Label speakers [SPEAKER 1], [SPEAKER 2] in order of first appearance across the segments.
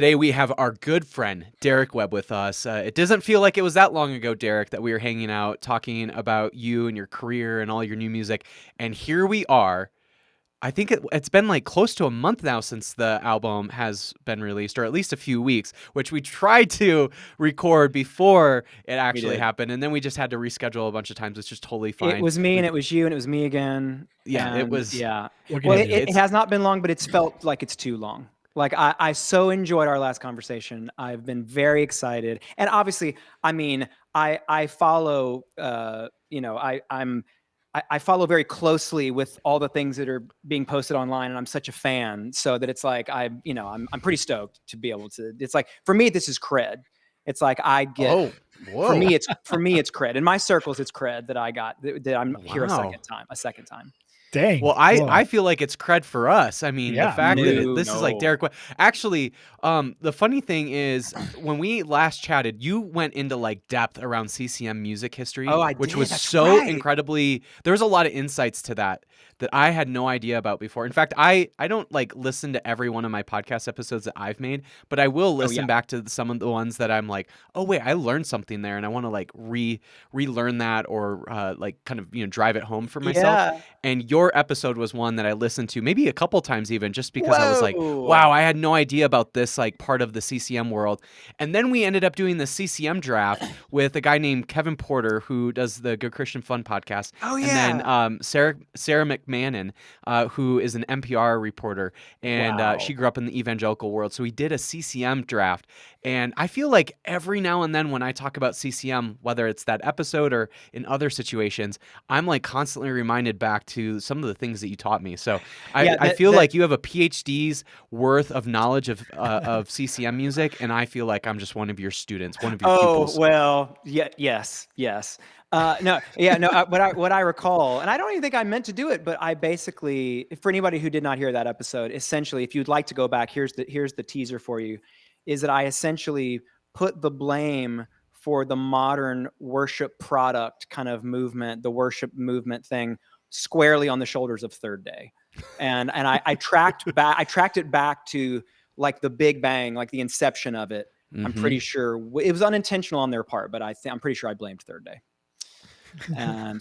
[SPEAKER 1] Today we have our good friend Derek Webb with us. It doesn't feel like it was that long ago, Derek, that we were hanging out talking about you and your career and all your new music. And here we are. I think it's been like close to a month now since the album has been released, or at least a few weeks, which we tried to record before it
[SPEAKER 2] We
[SPEAKER 1] actually
[SPEAKER 2] did.
[SPEAKER 1] happened. And then we just had to reschedule a bunch of times, which is totally
[SPEAKER 2] It
[SPEAKER 1] fine.
[SPEAKER 2] was me and it was you and it was me again.
[SPEAKER 1] Yeah, it
[SPEAKER 2] And
[SPEAKER 1] was.
[SPEAKER 2] yeah,
[SPEAKER 3] What can
[SPEAKER 2] well,
[SPEAKER 3] you
[SPEAKER 2] it,
[SPEAKER 3] do?
[SPEAKER 2] it has not been long, but it's felt like it's too long. Like I so enjoyed our last conversation. I've been very excited, and obviously, I mean, I follow, I follow very closely with all the things that are being posted online, and I'm such a fan, so that it's like I'm pretty stoked to be able to. It's like for me, this is cred. It's like I get.
[SPEAKER 1] Oh, whoa.
[SPEAKER 2] For me, it's cred. In my circles, it's cred that I got that I'm here a
[SPEAKER 1] Wow.
[SPEAKER 2] second time.
[SPEAKER 3] Dang.
[SPEAKER 1] Well, I feel like it's cred for us. I mean, the
[SPEAKER 3] Yeah,
[SPEAKER 1] fact that
[SPEAKER 2] No,
[SPEAKER 1] this is like
[SPEAKER 2] no.
[SPEAKER 1] Derek. Actually, the funny thing is, when we last chatted, you went into like depth around CCM music history,
[SPEAKER 2] Oh, I
[SPEAKER 1] which
[SPEAKER 2] did.
[SPEAKER 1] was
[SPEAKER 2] That's
[SPEAKER 1] so
[SPEAKER 2] right.
[SPEAKER 1] incredibly. There was a lot of insights to that I had no idea about before. In fact, I don't like listen to every one of my podcast episodes that I've made, but I will
[SPEAKER 2] Oh, yeah.
[SPEAKER 1] listen back to some of the ones that I'm like, oh wait, I learned something there, and I want to like relearn that or like kind of drive it home for myself.
[SPEAKER 2] Yeah.
[SPEAKER 1] And your episode was one that I listened to maybe a couple times even just because I was like,
[SPEAKER 2] Whoa.
[SPEAKER 1] wow, I had no idea about this like part of the CCM world. And then we ended up doing the CCM draft with a guy named Kevin Porter who does the Good Christian Fun podcast.
[SPEAKER 2] Oh,
[SPEAKER 1] And then
[SPEAKER 2] yeah.
[SPEAKER 1] Sarah McMahon, who is an NPR reporter, and she
[SPEAKER 2] Wow.
[SPEAKER 1] grew up in the evangelical world. So we did a CCM draft. And I feel like every now and then when I talk about CCM, whether it's that episode or in other situations, I'm like constantly reminded back to some of the things that you taught me. So
[SPEAKER 2] Yeah.
[SPEAKER 1] I feel like you have a PhD's worth of knowledge of CCM music, and I feel like I'm just one of your students, one of your
[SPEAKER 2] Oh,
[SPEAKER 1] pupils.
[SPEAKER 2] well, yeah, yes. No, yeah, no. What I recall, and I don't even think I meant to do it, but I basically, for anybody who did not hear that episode, essentially, if you'd like to go back, here's the teaser for you, is that I essentially put the blame for the modern worship product kind of movement, the worship movement thing, squarely on the shoulders of Third Day, and I tracked it back to like the Big Bang, like the inception of it. I'm
[SPEAKER 1] Mm-hmm.
[SPEAKER 2] pretty sure it was unintentional on their part, but I'm pretty sure I blamed Third Day.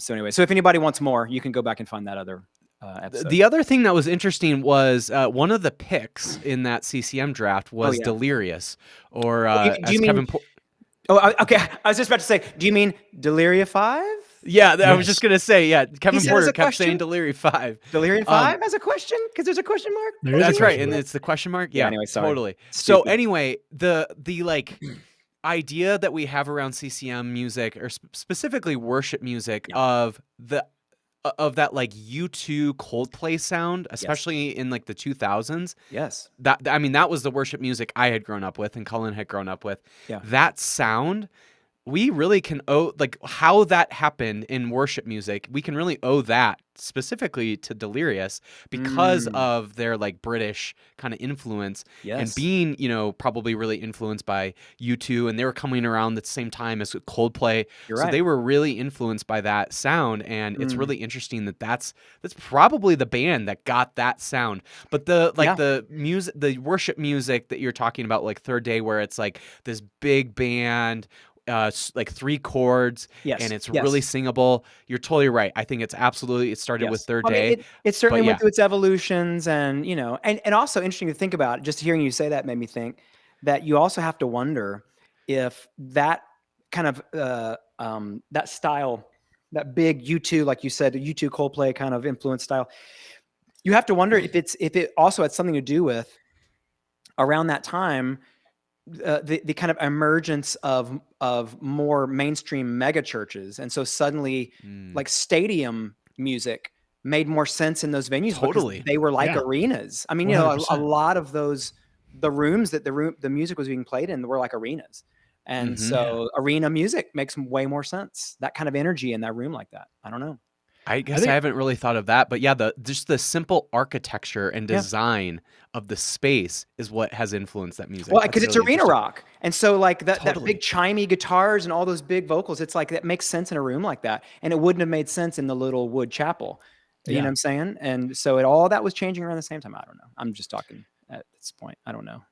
[SPEAKER 2] So anyway, so if anybody wants more, you can go back and find that other episode.
[SPEAKER 1] The other thing that was interesting was one of the picks in that CCM draft
[SPEAKER 2] Oh
[SPEAKER 1] was
[SPEAKER 2] yeah.
[SPEAKER 1] Delirious, or
[SPEAKER 2] Do you
[SPEAKER 1] as
[SPEAKER 2] mean? Okay, I was just about to say. Do you mean Delirium 5?
[SPEAKER 1] Yeah, I was just
[SPEAKER 3] Yes.
[SPEAKER 1] gonna say, yeah.
[SPEAKER 2] He
[SPEAKER 1] Kevin
[SPEAKER 2] said as
[SPEAKER 1] Porter
[SPEAKER 2] a
[SPEAKER 1] kept saying
[SPEAKER 2] question.
[SPEAKER 1] Delirium 5.
[SPEAKER 2] Delirium 5 as a question because there's a question mark.
[SPEAKER 3] There is a
[SPEAKER 1] That's right,
[SPEAKER 3] question
[SPEAKER 1] and
[SPEAKER 3] mark.
[SPEAKER 1] it's the question mark.
[SPEAKER 2] Yeah.
[SPEAKER 1] Yeah,
[SPEAKER 2] Anyway, sorry.
[SPEAKER 1] totally. So
[SPEAKER 2] Stupid.
[SPEAKER 1] anyway, the like idea that we have around CCM music, or specifically worship music,
[SPEAKER 2] Yeah.
[SPEAKER 1] of that like U2 Coldplay sound,
[SPEAKER 2] Yes.
[SPEAKER 1] especially in like the 2000s.
[SPEAKER 2] Yes.
[SPEAKER 1] That I mean, that was the worship music I had grown up with, and Cullen had grown up with.
[SPEAKER 2] Yeah.
[SPEAKER 1] That sound, we really can owe like how that happened in worship music. We can really owe that specifically to Delirious because
[SPEAKER 2] Mm,
[SPEAKER 1] of their like British kind of influence and
[SPEAKER 2] yes.
[SPEAKER 1] being, probably really influenced by U2, and they were coming around at the same time as Coldplay.
[SPEAKER 2] You're
[SPEAKER 1] So
[SPEAKER 2] right.
[SPEAKER 1] they were really influenced by that sound, and it's
[SPEAKER 2] Mm.
[SPEAKER 1] really interesting that that's probably the band that got that sound. But
[SPEAKER 2] Yeah.
[SPEAKER 1] the music, the worship music that you're talking about, like Third Day, where it's like this big band, like 3 chords, and
[SPEAKER 2] Yes.
[SPEAKER 1] it's
[SPEAKER 2] Yes.
[SPEAKER 1] really singable. You're totally right. I think it started with
[SPEAKER 2] Yes.
[SPEAKER 1] Third
[SPEAKER 2] Well, I
[SPEAKER 1] Day,
[SPEAKER 2] mean, it certainly
[SPEAKER 1] but
[SPEAKER 2] went
[SPEAKER 1] yeah,
[SPEAKER 2] through its evolutions, and and also interesting to think about. Just hearing you say that made me think that you also have to wonder if that kind of that style, that big U2, like you said, the U2 Coldplay kind of influence style. You have to wonder if it also had something to do with around that time the kind of emergence of more mainstream mega churches, and so suddenly like stadium music made more sense in those venues because
[SPEAKER 1] totally.
[SPEAKER 2] they were like
[SPEAKER 3] Yeah.
[SPEAKER 2] arenas. I mean, a
[SPEAKER 3] 100%.
[SPEAKER 2] lot of those the rooms that the music was being played in were like arenas, and
[SPEAKER 1] Hmm.
[SPEAKER 3] Yeah.
[SPEAKER 2] so arena music makes way more sense. That kind of energy in that room like that. I don't know.
[SPEAKER 1] I
[SPEAKER 3] I
[SPEAKER 1] guess I
[SPEAKER 3] think
[SPEAKER 1] haven't really thought of that, but yeah, just the simple architecture and
[SPEAKER 2] Yeah.
[SPEAKER 1] design of the space is what has influenced that music.
[SPEAKER 2] Well,
[SPEAKER 1] That's
[SPEAKER 2] because it's
[SPEAKER 1] really
[SPEAKER 2] arena
[SPEAKER 1] interesting.
[SPEAKER 2] rock, and so like that big
[SPEAKER 1] Totally.
[SPEAKER 2] chimey guitars and all those big vocals, it's like that makes sense in a room like that, and it wouldn't have made sense in the little wood chapel. You know what
[SPEAKER 3] yeah.
[SPEAKER 2] I'm saying? And so all that was changing around the same time. I don't know. I'm just talking at this point. I don't know.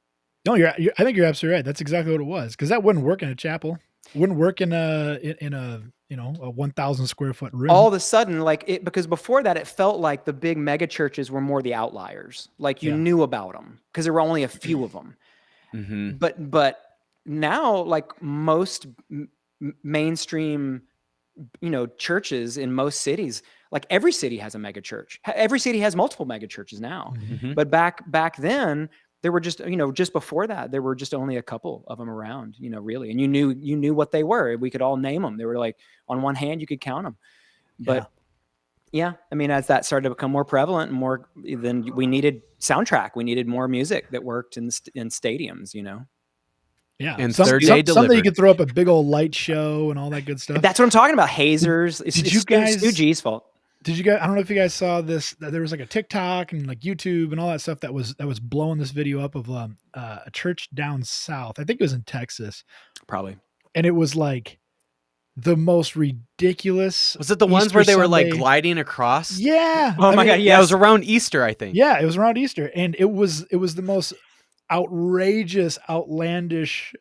[SPEAKER 3] No, I think you're absolutely right. That's exactly what it was. Because that wouldn't work in a chapel. Wouldn't work in a a 1,000 square foot room.
[SPEAKER 2] All of a sudden, like it, because before that, it felt like the big mega churches were more the outliers. Like you
[SPEAKER 3] Yeah.
[SPEAKER 2] knew about them because there were only a few of them.
[SPEAKER 1] Mm-hmm.
[SPEAKER 2] But now, like most mainstream, churches in most cities, like every city has a mega church. Every city has multiple mega churches now.
[SPEAKER 1] Mm-hmm.
[SPEAKER 2] But back then, there were just just before that, there were just only a couple of them around, really, and you knew what they were. We could all name them. They were like on one hand, you could count them. But yeah, I mean, as that started to become more prevalent and more, then we needed soundtrack. We needed more music that worked in stadiums.
[SPEAKER 3] Yeah,
[SPEAKER 1] And
[SPEAKER 3] something
[SPEAKER 1] delivered.
[SPEAKER 3] you could throw up a big old light show and all that good stuff.
[SPEAKER 2] That's what I'm talking about. Hazers.
[SPEAKER 3] Did you guys?
[SPEAKER 2] Stu G's fault.
[SPEAKER 3] Did you guys? I don't know if you guys saw this. There was like a TikTok and like YouTube and all that stuff that was blowing this video up of a church down south. I think it was in Texas,
[SPEAKER 2] Probably.
[SPEAKER 3] and it was like the most ridiculous.
[SPEAKER 1] Was it the ones
[SPEAKER 3] Easter
[SPEAKER 1] where they were like
[SPEAKER 3] Sunday-
[SPEAKER 1] gliding across?
[SPEAKER 3] Yeah.
[SPEAKER 2] Oh my God!
[SPEAKER 1] Yeah, it was
[SPEAKER 2] Yes.
[SPEAKER 1] around Easter, I think.
[SPEAKER 3] Yeah, it was around Easter, and it was the most outrageous, outlandish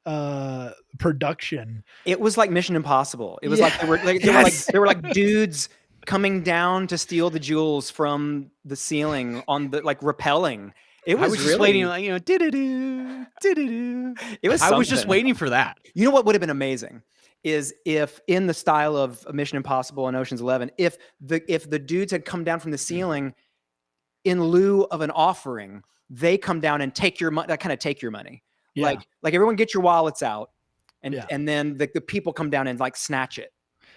[SPEAKER 3] production.
[SPEAKER 2] It was like Mission Impossible. It was
[SPEAKER 3] Yeah.
[SPEAKER 2] like they were like dudes coming down to steal the jewels from the ceiling on the rappelling. It was
[SPEAKER 1] I was just
[SPEAKER 2] really,
[SPEAKER 1] waiting, like, did-a-doo, did-a-doo.
[SPEAKER 2] It was.
[SPEAKER 1] I was just
[SPEAKER 2] something.
[SPEAKER 1] waiting for that.
[SPEAKER 2] You know what would have been amazing is if, in the style of Mission Impossible and Ocean's 11, if the dudes had come down from the ceiling in lieu of an offering, they come down and take your money. That kind of take your money.
[SPEAKER 3] Yeah.
[SPEAKER 2] Like everyone get your wallets out, and
[SPEAKER 3] Yeah.
[SPEAKER 2] and then the people come down and like snatch it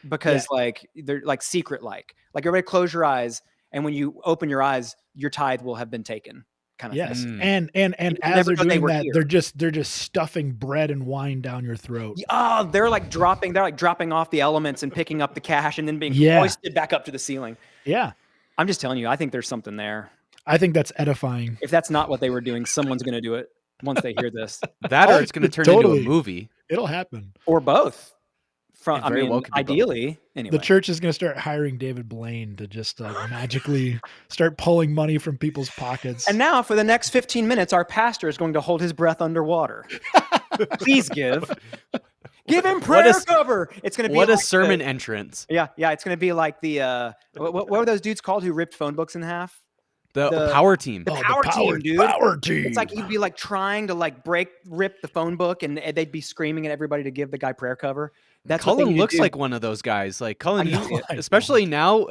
[SPEAKER 2] because like they're like secret like everybody close your eyes, and when you open your eyes, your tithe will have been taken. Kind of
[SPEAKER 3] Yes,
[SPEAKER 2] thing.
[SPEAKER 3] and as
[SPEAKER 2] never
[SPEAKER 3] they're
[SPEAKER 2] know they
[SPEAKER 3] doing
[SPEAKER 2] were
[SPEAKER 3] that,
[SPEAKER 2] here.
[SPEAKER 3] they're just stuffing bread and wine down your throat.
[SPEAKER 2] Oh, they're like dropping off the elements and picking up the cash and then being hoisted back up to the ceiling.
[SPEAKER 3] Yeah,
[SPEAKER 2] I'm just telling you, I think there's something there.
[SPEAKER 3] I think that's edifying.
[SPEAKER 2] If that's not what they were doing, someone's going to do it once they hear this,
[SPEAKER 1] That or it's going to turn
[SPEAKER 3] Totally.
[SPEAKER 1] into a movie.
[SPEAKER 3] It'll happen.
[SPEAKER 2] or both.
[SPEAKER 1] It very well could be both.
[SPEAKER 2] Ideally, anyway.
[SPEAKER 3] The church is going to start hiring David Blaine to just magically start pulling money from people's pockets.
[SPEAKER 2] And now, for the next 15 minutes, our pastor is going to hold his breath underwater. Please give him prayer cover. It's going to be
[SPEAKER 1] What a
[SPEAKER 2] like
[SPEAKER 1] sermon entrance.
[SPEAKER 2] Yeah, it's going to be like the what were those dudes called who ripped phone books in half?
[SPEAKER 1] The power team.
[SPEAKER 2] The power team, dude.
[SPEAKER 3] Power team.
[SPEAKER 2] It's like you'd be like trying to like rip the phone book, and they'd be screaming at everybody to give the guy prayer cover. That's what they
[SPEAKER 1] Cullen
[SPEAKER 2] need to
[SPEAKER 1] looks
[SPEAKER 2] do.
[SPEAKER 1] like one of those guys. Like Cullen,
[SPEAKER 2] I know,
[SPEAKER 1] especially now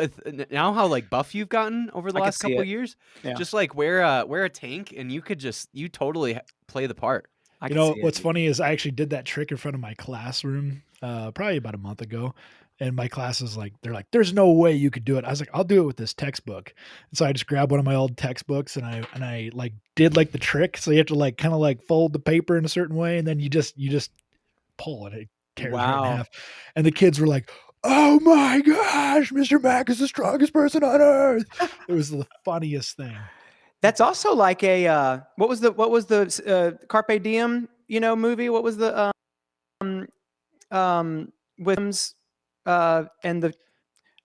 [SPEAKER 1] how like buff you've gotten over the
[SPEAKER 2] I can
[SPEAKER 1] last
[SPEAKER 2] see
[SPEAKER 1] couple
[SPEAKER 2] it.
[SPEAKER 1] years.
[SPEAKER 2] Yeah.
[SPEAKER 1] Just like wear a tank, and you totally play the part.
[SPEAKER 2] I
[SPEAKER 3] You
[SPEAKER 2] can
[SPEAKER 3] know
[SPEAKER 2] see it,
[SPEAKER 3] what's
[SPEAKER 2] dude.
[SPEAKER 3] funny is I actually did that trick in front of my classroom probably about a month ago, and my class is like, they're like, "There's no way you could do it." I was like, "I'll do it with this textbook." And so I just grabbed one of my old textbooks and I like did like the trick. So you have to like kind of like fold the paper in a certain way, and then you just pull it. It tears right in half. And the kids were like, "Oh my gosh, Mr. Mack is the strongest person on earth." It was the funniest thing.
[SPEAKER 2] That's also like a what was the Carpe Diem movie? What was the Williams and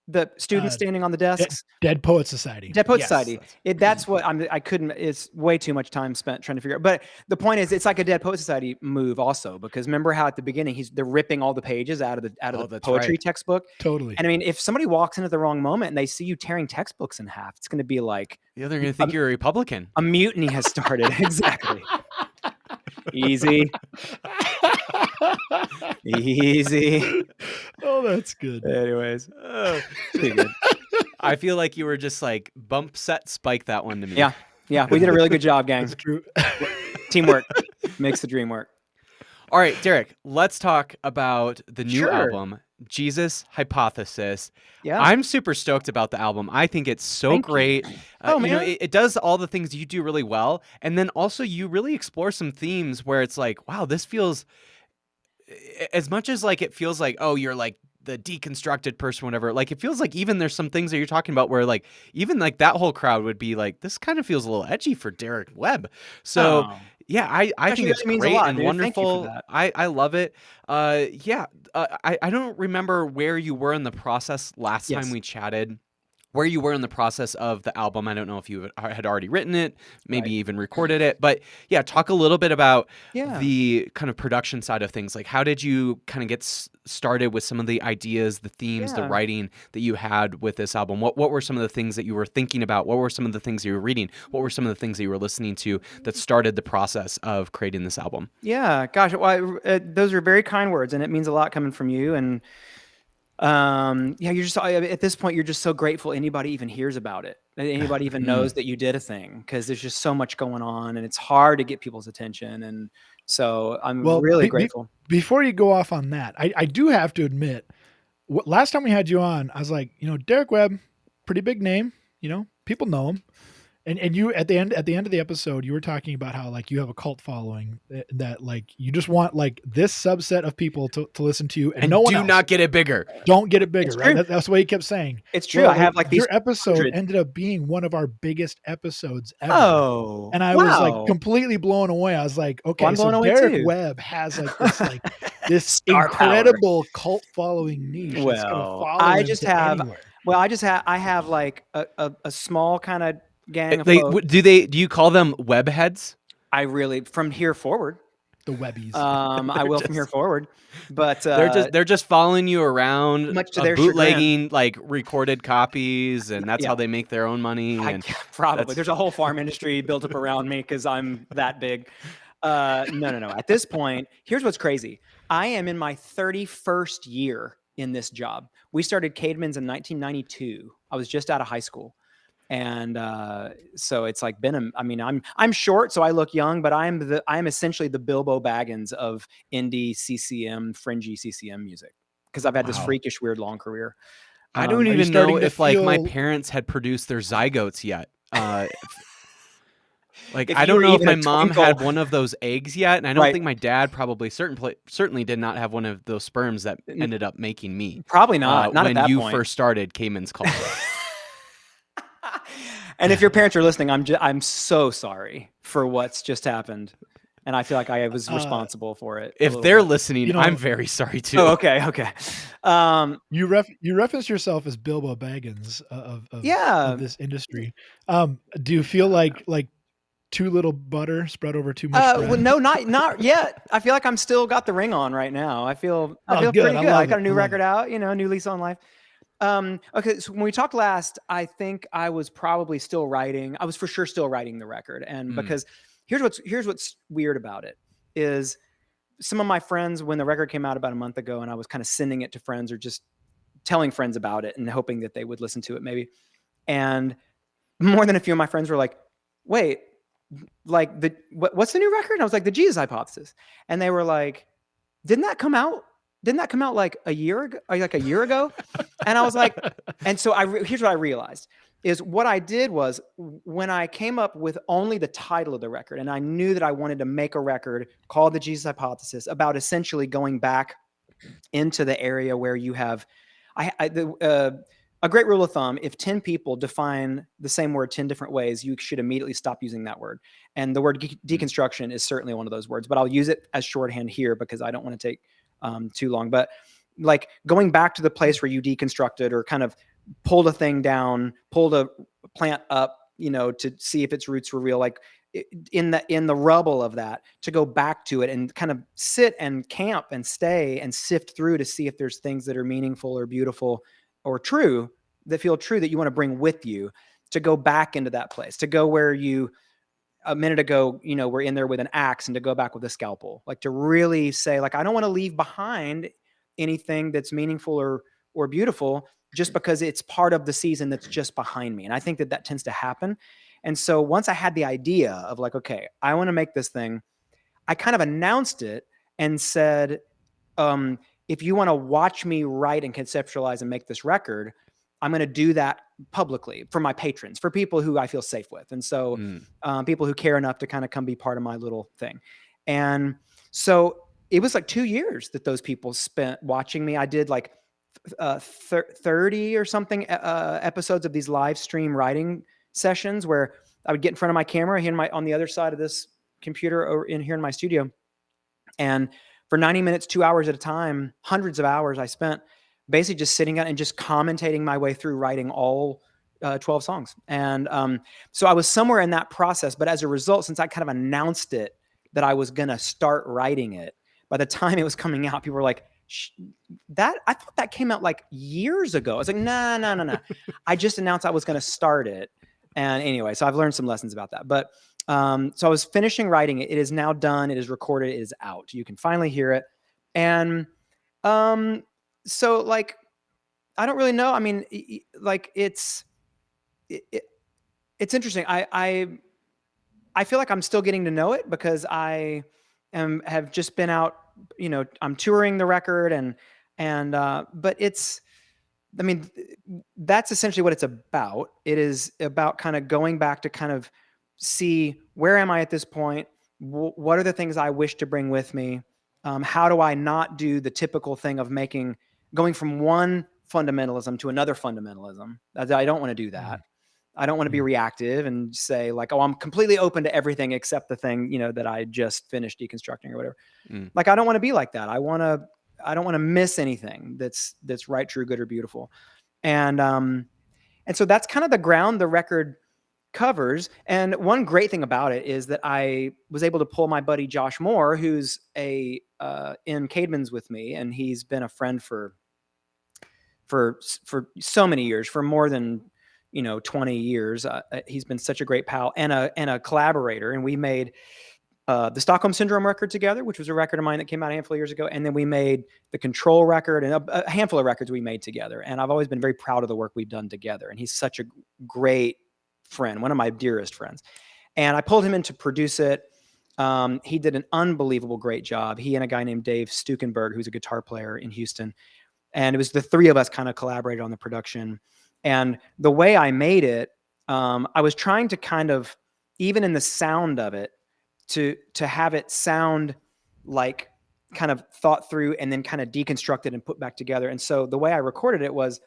[SPEAKER 2] the students standing on the desks?
[SPEAKER 3] Dead Poet Society.
[SPEAKER 2] Dead Poet
[SPEAKER 1] Yes,
[SPEAKER 2] Society. That's what I couldn't. It's way too much time spent trying to figure out. But the point is, it's like a Dead Poet Society move also, because remember how at the beginning they're ripping all the pages out of the
[SPEAKER 1] that's
[SPEAKER 2] poetry
[SPEAKER 1] right.
[SPEAKER 2] textbook.
[SPEAKER 3] Totally.
[SPEAKER 2] And I mean, if somebody walks in at the wrong moment and they see you tearing textbooks in half, it's going to be like
[SPEAKER 1] Yeah, they're gonna think you're a Republican.
[SPEAKER 2] a mutiny has started. Exactly. Easy. Easy.
[SPEAKER 3] Oh, that's good.
[SPEAKER 2] Anyways, pretty good.
[SPEAKER 1] I feel like you were just like bump set spike that one to me.
[SPEAKER 2] Yeah, we did a really good job, gang.
[SPEAKER 3] That's true.
[SPEAKER 2] Teamwork makes the dream work.
[SPEAKER 1] All right, Derek, let's talk about the new
[SPEAKER 2] Sure.
[SPEAKER 1] album, Jesus Hypothesis.
[SPEAKER 2] Yeah.
[SPEAKER 1] I'm super stoked about the album. I think it's so
[SPEAKER 2] Thank you.
[SPEAKER 1] great.
[SPEAKER 2] Oh,
[SPEAKER 1] You know,
[SPEAKER 2] man.
[SPEAKER 1] it does all the things you do really well. And then also you really explore some themes where it's like, wow, this feels as much as like it feels like, oh, you're like the deconstructed person, whatever. Like it feels like even there's some things that you're talking about where like even like that whole crowd would be like, this kind of feels a little edgy for Derek Webb. So
[SPEAKER 2] Oh.
[SPEAKER 1] yeah, I
[SPEAKER 2] Actually,
[SPEAKER 1] think
[SPEAKER 2] that
[SPEAKER 1] it's
[SPEAKER 2] means a
[SPEAKER 1] great
[SPEAKER 2] lot,
[SPEAKER 1] and
[SPEAKER 2] dude. Thank you for
[SPEAKER 1] wonderful.
[SPEAKER 2] that.
[SPEAKER 1] I love it. I don't remember where you were in the process last
[SPEAKER 2] Yes.
[SPEAKER 1] time we chatted. where you were in the process of the album. I don't know if you had already written it, maybe
[SPEAKER 2] Right.
[SPEAKER 1] even recorded it, but yeah, talk a little bit about
[SPEAKER 2] Yeah.
[SPEAKER 1] the kind of production side of things. Like, how did you kind of get started with some of the ideas, the themes, the
[SPEAKER 2] Yeah.
[SPEAKER 1] writing that you had with this album? What were some of the things that you were thinking about? What were some of the things you were reading? What were some of the things that you were listening to that started the process of creating this album?
[SPEAKER 2] Yeah, gosh, well, those are very kind words, and it means a lot coming from you. And yeah, you're just at this point, you're just so grateful anybody even hears about it, that anybody even knows that you did a thing, because there's just so much going on, and it's hard to get people's attention. And so I'm
[SPEAKER 3] Well,
[SPEAKER 2] really grateful.
[SPEAKER 3] before you go off on that, I do have to admit, last time we had you on, I was like, Derek Webb, pretty big name, people know him. And you at the end of the episode, you were talking about how like you have a cult following that like you just want like this subset of people to listen to you and no one
[SPEAKER 1] do
[SPEAKER 3] else.
[SPEAKER 1] not get it bigger.
[SPEAKER 3] Don't get it bigger,
[SPEAKER 2] It's
[SPEAKER 3] right?
[SPEAKER 2] true.
[SPEAKER 3] That's what he kept saying.
[SPEAKER 2] It's true.
[SPEAKER 3] Well,
[SPEAKER 2] I have like these
[SPEAKER 3] your episode
[SPEAKER 2] 100.
[SPEAKER 3] ended up being one of our biggest episodes ever.
[SPEAKER 2] Oh,
[SPEAKER 3] And I was like
[SPEAKER 2] wow.
[SPEAKER 3] completely blown away. I was like, okay,
[SPEAKER 2] I'm
[SPEAKER 3] so
[SPEAKER 2] blown away
[SPEAKER 3] Derek
[SPEAKER 2] too.
[SPEAKER 3] Webb has like this
[SPEAKER 2] Star power.
[SPEAKER 3] incredible cult following niche that's gonna
[SPEAKER 2] Well,
[SPEAKER 3] follow
[SPEAKER 2] I
[SPEAKER 3] him
[SPEAKER 2] just
[SPEAKER 3] to
[SPEAKER 2] have.
[SPEAKER 3] anywhere.
[SPEAKER 2] Well, I have like a small kind of gang of
[SPEAKER 1] They
[SPEAKER 2] folks.
[SPEAKER 1] do you call them web heads?
[SPEAKER 2] I really, from here forward,
[SPEAKER 3] The Webbies.
[SPEAKER 2] I will from here forward, but
[SPEAKER 1] They're just following you around,
[SPEAKER 2] much to their chagrin.
[SPEAKER 1] bootlegging like recorded copies, and that's
[SPEAKER 2] Yeah.
[SPEAKER 1] how they make their own money. And
[SPEAKER 2] Probably there's a whole farm industry built up around me because I'm that big. No. At this point, here's what's crazy. I am in my 31st year in this job. We started Cademans in 1992. I was just out of high school. And so it's like been I mean, I'm short, so I look young, but I'm essentially the Bilbo Baggins of indie CCM, fringy CCM music, because I've had this
[SPEAKER 3] Wow.
[SPEAKER 2] freakish, weird, long career.
[SPEAKER 1] I don't
[SPEAKER 3] Are you
[SPEAKER 1] even
[SPEAKER 3] starting
[SPEAKER 1] know
[SPEAKER 3] to
[SPEAKER 1] if like my
[SPEAKER 3] feel-
[SPEAKER 1] parents had produced their zygotes yet. Like,
[SPEAKER 2] If
[SPEAKER 1] I
[SPEAKER 2] you
[SPEAKER 1] don't
[SPEAKER 2] were
[SPEAKER 1] know if
[SPEAKER 2] even
[SPEAKER 1] my
[SPEAKER 2] a
[SPEAKER 1] mom
[SPEAKER 2] twinkle-
[SPEAKER 1] had one of those eggs yet, and I don't
[SPEAKER 2] Right.
[SPEAKER 1] think my dad probably certainly did not have one of those sperms that ended up making me.
[SPEAKER 2] Probably not. Not
[SPEAKER 1] when
[SPEAKER 2] at that
[SPEAKER 1] you
[SPEAKER 2] point.
[SPEAKER 1] first started Cayman's Culture.
[SPEAKER 2] And if your parents are listening, I'm so sorry for what's just happened, and I feel like I was responsible for it.
[SPEAKER 1] If they're listening, I'm very sorry too.
[SPEAKER 2] Oh, okay.
[SPEAKER 3] You reference yourself as Bilbo Baggins of this industry. Do you feel like too little butter spread over too much bread?
[SPEAKER 2] Well, no, not yet. I feel like I'm still got the ring on right now. I feel
[SPEAKER 3] good.
[SPEAKER 2] pretty
[SPEAKER 3] I
[SPEAKER 2] good.
[SPEAKER 3] love
[SPEAKER 2] I got
[SPEAKER 3] it.
[SPEAKER 2] a new
[SPEAKER 3] I love
[SPEAKER 2] record
[SPEAKER 3] it.
[SPEAKER 2] out, new lease on life. Okay, so when we talked last, I think I was probably still writing. I was for sure still writing the record, and because here's what's weird about it is some of my friends, when the record came out about a month ago, and I was kind of sending it to friends or just telling friends about it and hoping that they would listen to it maybe, and more than a few of my friends were like, "Wait, like what's the new record?" And I was like, "The Jesus Hypothesis," and they were like, "Didn't that come out? Didn't that come out like a year ago? Like a year ago?" And I was like, and so here's what I realized is what I did was when I came up with only the title of the record, and I knew that I wanted to make a record called The Jesus Hypothesis about essentially going back into the area where you have, a great rule of thumb, if 10 people define the same word 10 different ways, you should immediately stop using that word. And the word deconstruction is certainly one of those words, but I'll use it as shorthand here because I don't want to take too long. But like going back to the place where you deconstructed or kind of pulled a thing down, pulled a plant up, to see if its roots were real, like in the rubble of that, to go back to it and kind of sit and camp and stay and sift through to see if there's things that are meaningful or beautiful or true, that feel true, that you want to bring with you, to go back into that place, to go where you a minute ago, were in there with an axe, and to go back with a scalpel, like to really say, like, I don't want to leave behind anything that's meaningful or beautiful just because it's part of the season that's just behind me. And I think that tends to happen. And so once I had the idea of like, okay, I want to make this thing, I kind of announced it and said, if you want to watch me write and conceptualize and make this record, I'm going to do that publicly for my patrons, for people who I feel safe with. And so people who care enough to kind of come be part of my little thing. And so it was like 2 years that those people spent watching me. I did like 30 or something episodes of these live stream writing sessions where I would get in front of my camera here on the other side of this computer or in here in my studio. And for 90 minutes, 2 hours at a time, hundreds of hours I spent basically just sitting out and just commentating my way through writing all 12 songs. And so I was somewhere in that process. But as a result, since I kind of announced it that I was going to start writing it, by the time it was coming out, people were like, that I thought that came out like years ago. I was like, no. I just announced I was going to start it. And anyway, so I've learned some lessons about that. But so I was finishing writing it. It is now done. It is recorded. It is out. You can finally hear it. And so like, I don't really know. I mean, like it's interesting. I feel like I'm still getting to know it because I have just been out, I'm touring the record but it's, I mean, that's essentially what it's about. It is about kind of going back to kind of see where am I at this point? What are the things I wish to bring with me? How do I not do the typical thing of going from one fundamentalism to another fundamentalism? I don't want to do that. I don't want to be reactive and say like, oh, I'm completely open to everything except the thing, that I just finished deconstructing or whatever. Like, I don't want to be like that. I don't want to miss anything that's right, true, good, or beautiful. And so that's kind of the ground the record covers. And one great thing about it is that I was able to pull my buddy Josh Moore, who's in Caedmon's with me, and he's been a friend for so many years, for more than 20 years. He's been such a great pal and a collaborator. And we made the Stockholm Syndrome record together, which was a record of mine that came out a handful of years ago. And then we made the Control record and a handful of records we made together. And I've always been very proud of the work we've done together. And he's such a great friend, one of my dearest friends. And I pulled him in to produce it. He did an unbelievable great job. He and a guy named Dave Stukenberg, who's a guitar player in Houston. And it was the three of us kind of collaborated on the production. And the way I made it, I was trying to kind of, even in the sound of it, to have it sound like kind of thought through and then kind of deconstructed and put back together. And so the way I recorded it was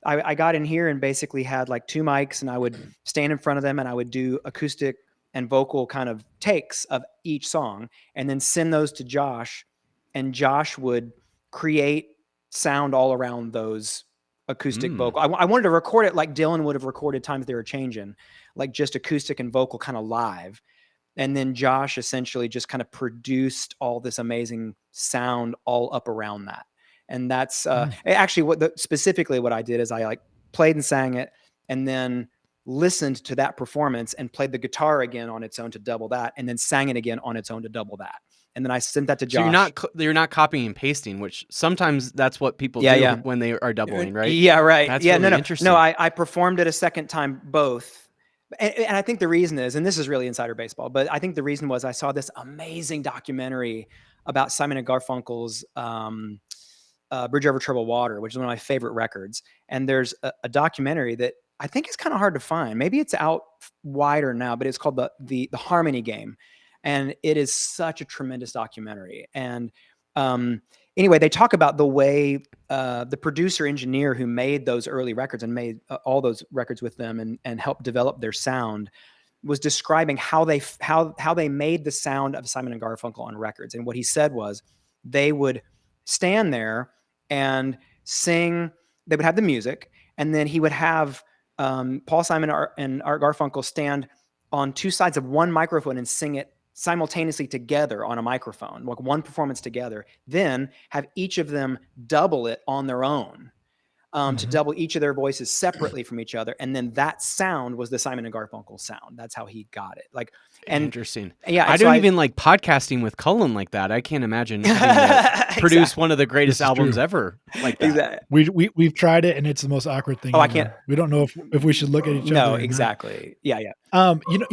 [SPEAKER 2] I got in here and basically had like two mics, and I would stand in front of them and I would do acoustic and vocal kind of takes of each song and then send those to Josh, and Josh would create sound all around those acoustic vocal. I wanted to record it like Dylan would have recorded Times They Were Changing, like just acoustic and vocal kind of live. And then Josh essentially just kind of produced all this amazing sound all up around that. And that's actually specifically what I did is I like played and sang it and then listened to that performance and played the guitar again on its own to double that, and then sang it again on its own to double that. And then I sent that to Josh.
[SPEAKER 1] So you're not copying and pasting, which sometimes that's what people do when they are doubling, right?
[SPEAKER 2] Yeah, right.
[SPEAKER 1] That's really interesting.
[SPEAKER 2] No, I performed it a second time, both. And I think the reason is, and this is really insider baseball, but I think the reason was I saw this amazing documentary about Simon and Garfunkel's Bridge Over Troubled Water, which is one of my favorite records. And there's a documentary that I think is kind of hard to find. Maybe it's out wider now, but it's called the Harmony Game. And it is such a tremendous documentary. And anyway, they talk about the way the producer engineer who made those early records and made all those records with them and helped develop their sound was describing how they made the sound of Simon and Garfunkel on records. And what he said was they would stand there and sing. They would have the music, and then he would have Paul Simon and Art Garfunkel stand on two sides of one microphone and sing it simultaneously together on a microphone, like one performance together, then have each of them double it on their own to double each of their voices separately from each other. And then that sound was the Simon and Garfunkel sound. That's how he got it.
[SPEAKER 1] Interesting.
[SPEAKER 2] Yeah.
[SPEAKER 1] I don't even like podcasting with Cullen like that. I can't imagine having to produce one of the greatest albums ever like that.
[SPEAKER 2] Exactly.
[SPEAKER 3] We've tried it and it's the most awkward thing.
[SPEAKER 2] I can't.
[SPEAKER 3] We don't know if we should look at each other.
[SPEAKER 2] No, exactly. Yeah.
[SPEAKER 3] Kind of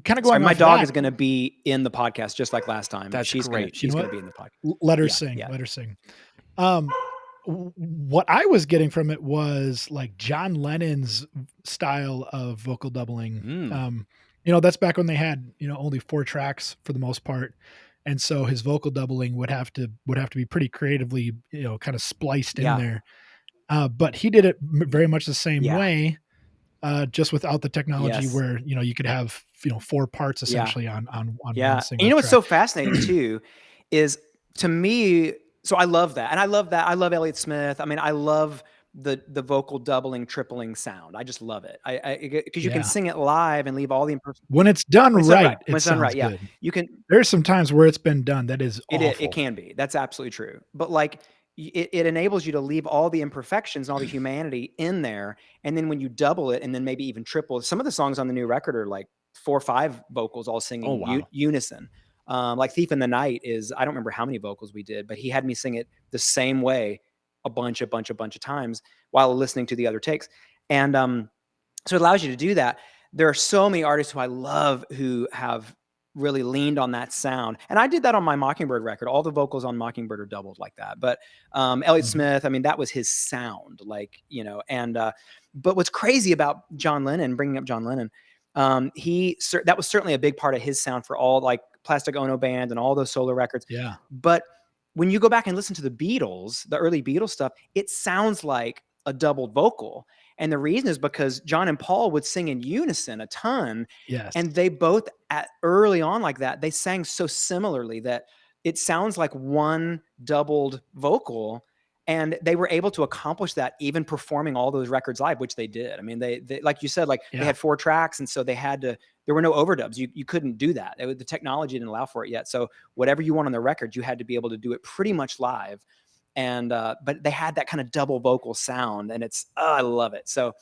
[SPEAKER 3] going.
[SPEAKER 2] Sorry, my dog is going to be in the podcast just like last time.
[SPEAKER 1] She's great.
[SPEAKER 2] She's going to be in the podcast.
[SPEAKER 3] Let her sing. Yeah. Let her sing. What I was getting from it was like John Lennon's style of vocal doubling. That's back when they had, only 4 tracks for the most part. And so his vocal doubling would have to be pretty creatively, kind of spliced in there. But he did it very much the same way, just without the technology where, you could have, 4 parts essentially on one single
[SPEAKER 2] and what's
[SPEAKER 3] track.
[SPEAKER 2] so fascinating too is, to me, so I love that. And I love Elliott Smith. I mean, I love the vocal doubling, tripling sound. I just love it. Because you can
[SPEAKER 3] Yeah.
[SPEAKER 2] sing it live and leave all the
[SPEAKER 3] When it's done
[SPEAKER 2] when it's done right.
[SPEAKER 3] right,
[SPEAKER 2] When
[SPEAKER 3] it
[SPEAKER 2] it's done right,
[SPEAKER 3] sounds
[SPEAKER 2] yeah.
[SPEAKER 3] good.
[SPEAKER 2] You can
[SPEAKER 3] There's some times where it's been done that is
[SPEAKER 2] it
[SPEAKER 3] awful.
[SPEAKER 2] can be. That's absolutely true. But like it enables you to leave all the imperfections and all the humanity in there. And then when you double it and then maybe even triple, some of the songs on the new record are like 4 or 5 vocals all
[SPEAKER 1] Oh
[SPEAKER 2] singing
[SPEAKER 1] wow.
[SPEAKER 2] unison. Like Thief in the Night is, I don't remember how many vocals we did, but he had me sing it the same way a bunch of times while listening to the other takes. And so it allows you to do that. There are so many artists who I love who have really leaned on that sound. And I did that on my Mockingbird record. All the vocals on Mockingbird are doubled like that. But Elliott
[SPEAKER 3] Mhm.
[SPEAKER 2] Smith, I mean, that was his sound, like, and but what's crazy about John Lennon, bringing up John Lennon, that was certainly a big part of his sound for all like Plastic Ono Band and all those solo records.
[SPEAKER 3] Yeah.
[SPEAKER 2] But when you go back and listen to the Beatles, the early Beatles stuff, it sounds like a doubled vocal. And the reason is because John and Paul would sing in unison a ton.
[SPEAKER 3] Yes.
[SPEAKER 2] And they both early on like that, they sang so similarly that it sounds like one doubled vocal. And they were able to accomplish that even performing all those records live, which they did. I mean, they like you said, like they
[SPEAKER 3] Yeah.
[SPEAKER 2] had 4 tracks. And so there were no overdubs. You couldn't do that. The technology didn't allow for it yet. So whatever you want on the record, you had to be able to do it pretty much live. And but they had that kind of double vocal sound, and I love it. So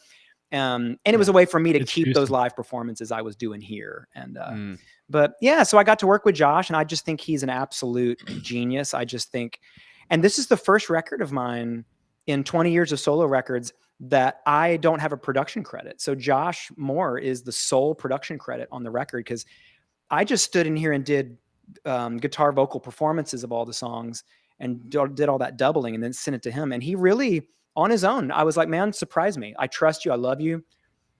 [SPEAKER 2] and it was
[SPEAKER 3] Yeah.
[SPEAKER 2] a way for me to
[SPEAKER 3] It's
[SPEAKER 2] keep those
[SPEAKER 3] juicy.
[SPEAKER 2] live performances I was doing here. And
[SPEAKER 1] Mm.
[SPEAKER 2] but yeah, so I got to work with Josh, and I just think he's an absolute genius. I just think, and this is the first record of mine in 20 years of solo records that I don't have a production credit. So Josh Moore is the sole production credit on the record, because I just stood in here and did guitar vocal performances of all the songs and did all that doubling and then sent it to him. And he really, on his own, I was like, man, surprise me. I trust you. I love you.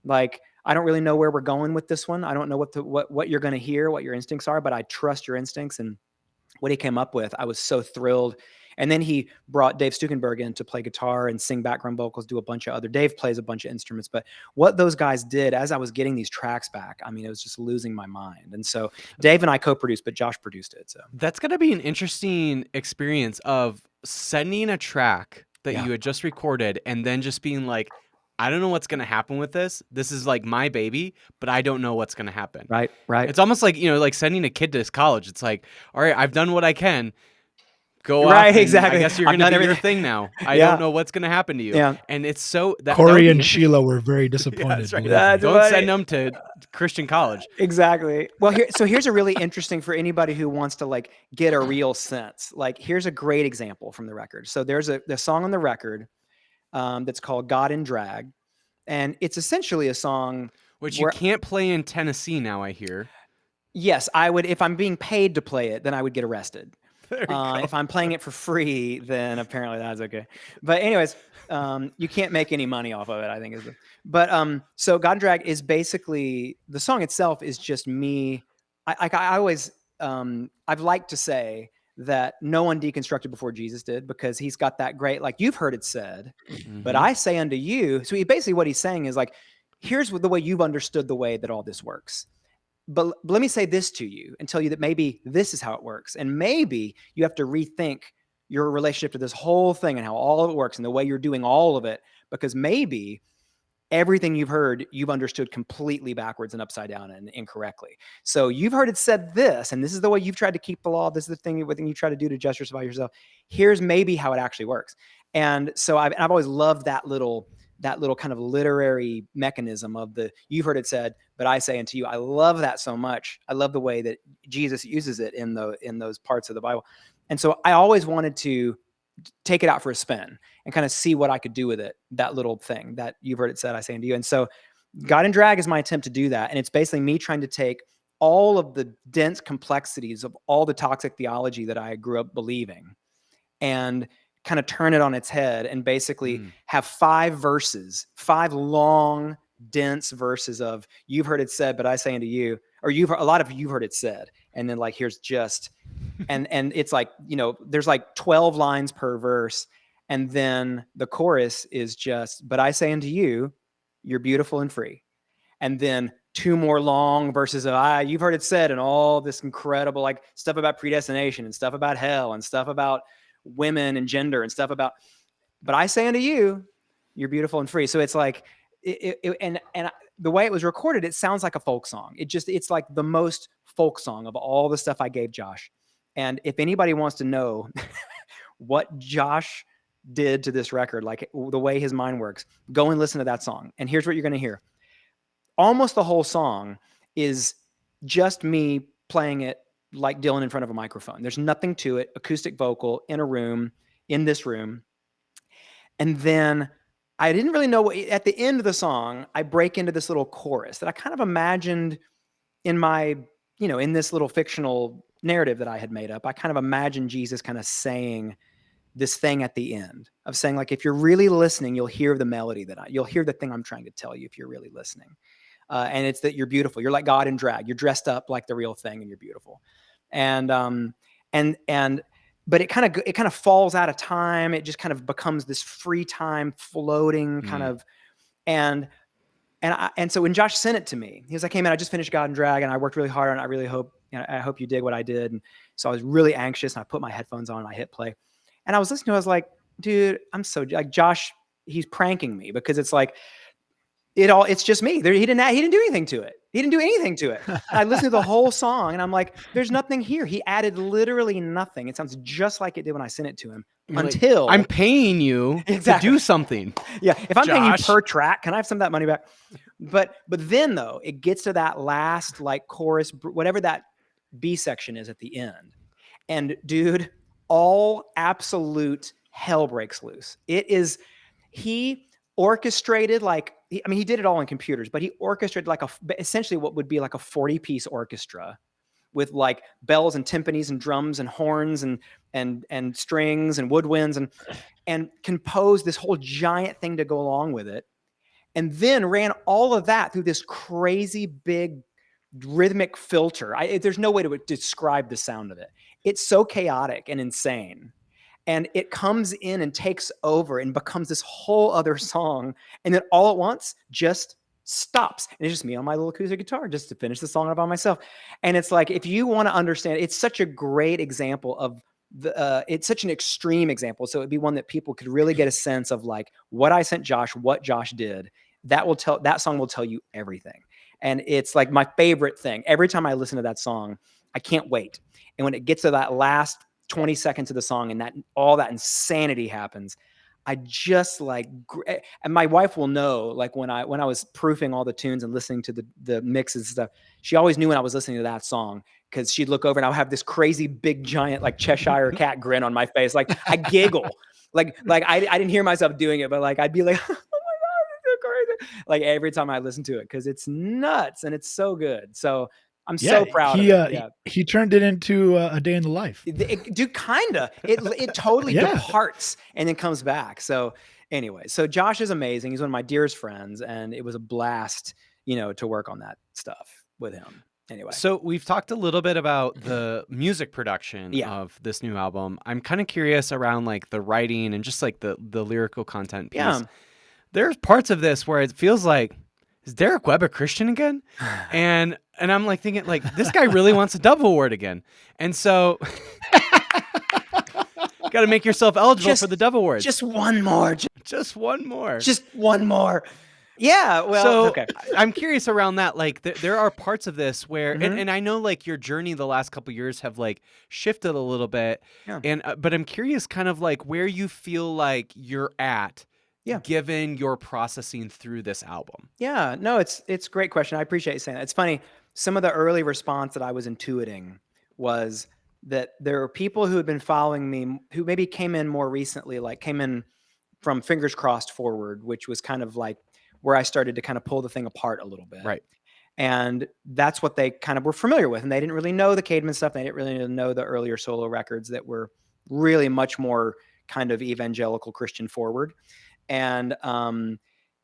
[SPEAKER 2] Like, I don't really know where we're going with this one. I don't know what you're going to hear, what your instincts are, but I trust your instincts. And what he came up with, I was so thrilled. And then he brought Dave Stukenberg in to play guitar and sing background vocals, do a bunch of other. Dave plays a bunch of instruments, but what those guys did as I was getting these tracks back, I mean, it was just losing my mind. And so Dave and I co-produced, but Josh produced it. So
[SPEAKER 1] That's gonna be an interesting experience of sending a track that
[SPEAKER 2] yeah,
[SPEAKER 1] you had just recorded and then just being like, I don't know what's gonna happen with this. This is like my baby, but I don't know what's gonna happen.
[SPEAKER 2] right.
[SPEAKER 1] It's almost like, like sending a kid to college. It's like, all right, I've done what I can. Go off,
[SPEAKER 2] Right,
[SPEAKER 1] and I
[SPEAKER 2] exactly.
[SPEAKER 1] guess you're
[SPEAKER 2] I've
[SPEAKER 1] gonna
[SPEAKER 2] done
[SPEAKER 1] do your
[SPEAKER 2] everything.
[SPEAKER 1] thing now. I
[SPEAKER 2] Yeah.
[SPEAKER 1] don't know what's gonna happen to you.
[SPEAKER 2] Yeah.
[SPEAKER 1] And it's so that would
[SPEAKER 3] Corey
[SPEAKER 1] be
[SPEAKER 3] and
[SPEAKER 1] interesting.
[SPEAKER 3] Sheila were very
[SPEAKER 1] Yeah,
[SPEAKER 3] disappointed.
[SPEAKER 1] that's right.
[SPEAKER 3] believe
[SPEAKER 2] That's
[SPEAKER 3] me.
[SPEAKER 1] Don't
[SPEAKER 2] funny.
[SPEAKER 1] send them to Christian college.
[SPEAKER 2] Exactly. Well, here's a really interesting for anybody who wants to like get a real sense. Like, here's a great example from the record. So there's the song on the record that's called "God in Drag," and it's essentially a song
[SPEAKER 1] Which you
[SPEAKER 2] where,
[SPEAKER 1] can't play in Tennessee now, I hear.
[SPEAKER 2] yes, I would, if I'm being paid to play it, then I would get arrested.
[SPEAKER 1] There you go.
[SPEAKER 2] If I'm playing it for free, then apparently that's okay. But anyways, you can't make any money off of it, I think is but so God Drag is basically, the song itself is just me. I always I've liked to say that no one deconstructed before Jesus did, because he's got that great, like, you've heard it said, but
[SPEAKER 1] Mhm.
[SPEAKER 2] I say unto you. So basically what he's saying is like, here's the way you've understood the way that all this works. But let me say this to you and tell you that maybe this is how it works. And maybe you have to rethink your relationship to this whole thing and how all of it works and the way you're doing all of it, because maybe everything you've heard, you've understood completely backwards and upside down and incorrectly. So you've heard it said this, and this is the way you've tried to keep the law. This is the thing you try to do to justify yourself. Here's maybe how it actually works. And so I've always loved that little kind of literary mechanism of you've heard it said, but I say unto you. I love that so much. I love the way that Jesus uses it in those parts of the Bible. And so I always wanted to take it out for a spin and kind of see what I could do with it. That little thing that you've heard it said, I say unto you. And so God in Drag is my attempt to do that. And it's basically me trying to take all of the dense complexities of all the toxic theology that I grew up believing and kind of turn it on its head and basically have 5 verses, 5 long, dense verses of you've heard it said, but I say unto you, or a lot of you've heard it said. And then like, here's just, and it's like, there's like 12 lines per verse. And then the chorus is just, but I say unto you, you're beautiful and free. And then 2 more long verses of you've heard it said, and all this incredible like stuff about predestination and stuff about hell and stuff about women and gender and stuff about, but I say unto you, You're beautiful and free. So it's like, the way it was recorded, it sounds like a folk song. It's like the most folk song of all the stuff I gave Josh. And if anybody wants to know what Josh did to this record, like the way his mind works, go and listen to that song. And here's what you're going to hear. Almost the whole song is just me playing it like Dylan in front of a microphone. There's nothing to it, acoustic vocal in a room, in this room. And then I didn't really know at the end of the song, I break into this little chorus that I kind of imagined in my, in this little fictional narrative that I had made up. I kind of imagined Jesus kind of saying this thing at the end of saying, like, if you're really listening, you'll hear the melody you'll hear the thing I'm trying to tell you if you're really listening. And it's that you're beautiful. You're like God in drag. You're dressed up like the real thing and you're beautiful. But it kind of falls out of time. It just kind of becomes this free time floating kind of, and so when Josh sent it to me, he was like, "Hey man, I just finished God in Drag and I worked really hard on it. I really hope, I hope you dig what I did." And so I was really anxious and I put my headphones on and I hit play and I was listening to it. I was like, dude, I'm so like Josh, he's pranking me because it's like, it's just me. He didn't do anything to it. He didn't do anything to it. I listened to the whole song and I'm like, there's nothing here. He added literally nothing. It sounds just like it did when I sent it to him.
[SPEAKER 1] You're
[SPEAKER 2] until
[SPEAKER 1] like, I'm paying you to do something.
[SPEAKER 2] Yeah. If I'm paying you
[SPEAKER 1] Josh.
[SPEAKER 2] per track, can I have some of that money back? But then though, it gets to that last like chorus, whatever that B section is at the end. And dude, all absolute hell breaks loose. He orchestrated he did it all in computers, but he orchestrated essentially what would be like a 40-piece orchestra with like bells and timpanis and drums and horns and strings and woodwinds and composed this whole giant thing to go along with it. And then ran all of that through this crazy big rhythmic filter. There's no way to describe the sound of it. It's so chaotic and insane. And it comes in and takes over and becomes this whole other song. And then all at once just stops. And it's just me on my little acoustic guitar just to finish the song up by myself. And it's like, if you want to understand, it's such a great example of it's such an extreme example. So it'd be one that people could really get a sense of like what I sent Josh, what Josh did. That song will tell you everything. And it's like my favorite thing. Every time I listen to that song, I can't wait. And when it gets to that last 20 seconds of the song and that all that insanity happens, I just like, and my wife will know, like when I was proofing all the tunes and listening to the mixes and stuff, she always knew when I was listening to that song because she'd look over and I'll have this crazy big giant like Cheshire cat grin on my face. Like I giggle, like I didn't hear myself doing it, but like I'd be like, oh my God, this is crazy. Like every time I listen to it, because it's nuts and it's so good. So I'm so proud of it. Yeah.
[SPEAKER 3] He turned it into a day in the life.
[SPEAKER 2] Dude, kinda. It totally departs and then comes back. So anyway, so Josh is amazing. He's one of my dearest friends, and it was a blast, to work on that stuff with him. Anyway.
[SPEAKER 1] So we've talked a little bit about the music production of this new album. I'm kind of curious around like the writing and just like the lyrical content piece.
[SPEAKER 2] Yeah.
[SPEAKER 1] There's parts of this where it feels like, is Derek Webb a Christian again? And I'm like thinking like, this guy really wants a dub award again. And so got to make yourself eligible for the dub award.
[SPEAKER 2] Just one more.
[SPEAKER 1] Just one more.
[SPEAKER 2] Just one more. Yeah. Well,
[SPEAKER 1] so
[SPEAKER 2] okay.
[SPEAKER 1] I'm curious around that. Like there are parts of this where, and I know like your journey the last couple of years have like shifted a little bit.
[SPEAKER 2] Yeah.
[SPEAKER 1] And, but I'm curious kind of like where you feel like you're at. Yeah. Given your processing through this album.
[SPEAKER 2] Yeah, no, it's a great question. I appreciate you saying that. It's funny. Some of the early response that I was intuiting was that there are people who had been following me who maybe came in more recently, like came in from Fingers Crossed forward, which was kind of like where I started to kind of pull the thing apart a little bit.
[SPEAKER 1] Right.
[SPEAKER 2] And that's what they kind of were familiar with. And they didn't really know the Caedmon stuff. They didn't really know the earlier solo records that were really much more kind of evangelical Christian forward. And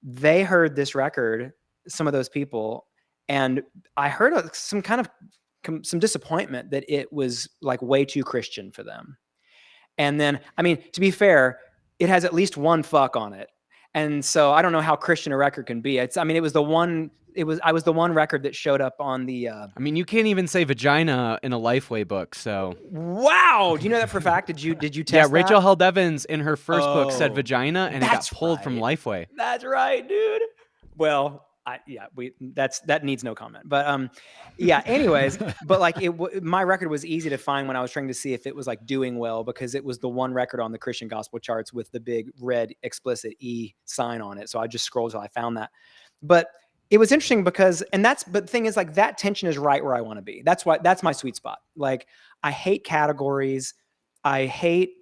[SPEAKER 2] they heard this record, some of those people, and I heard some kind of some disappointment that it was like way too Christian for them. And then, I mean, to be fair, it has at least one fuck on it. And so I don't know how Christian a record can be. I mean, I was the one record that showed up on the,
[SPEAKER 1] I mean, you can't even say vagina in a Lifeway book, so.
[SPEAKER 2] wow. Do you know that for a fact? Did you
[SPEAKER 1] Yeah,
[SPEAKER 2] test
[SPEAKER 1] Rachel
[SPEAKER 2] that?
[SPEAKER 1] Held Evans in her first book said
[SPEAKER 2] Oh,
[SPEAKER 1] vagina, and it got
[SPEAKER 2] that's
[SPEAKER 1] pulled from
[SPEAKER 2] right.
[SPEAKER 1] Lifeway.
[SPEAKER 2] That's right, dude. Well, that needs no comment. But yeah. Anyways, but like my record was easy to find when I was trying to see if it was like doing well, because it was the one record on the Christian gospel charts with the big red explicit E sign on it. So I just scrolled till I found that. But it was interesting because, but the thing is, like, that tension is right where I want to be. That's my sweet spot. Like, I hate categories. I hate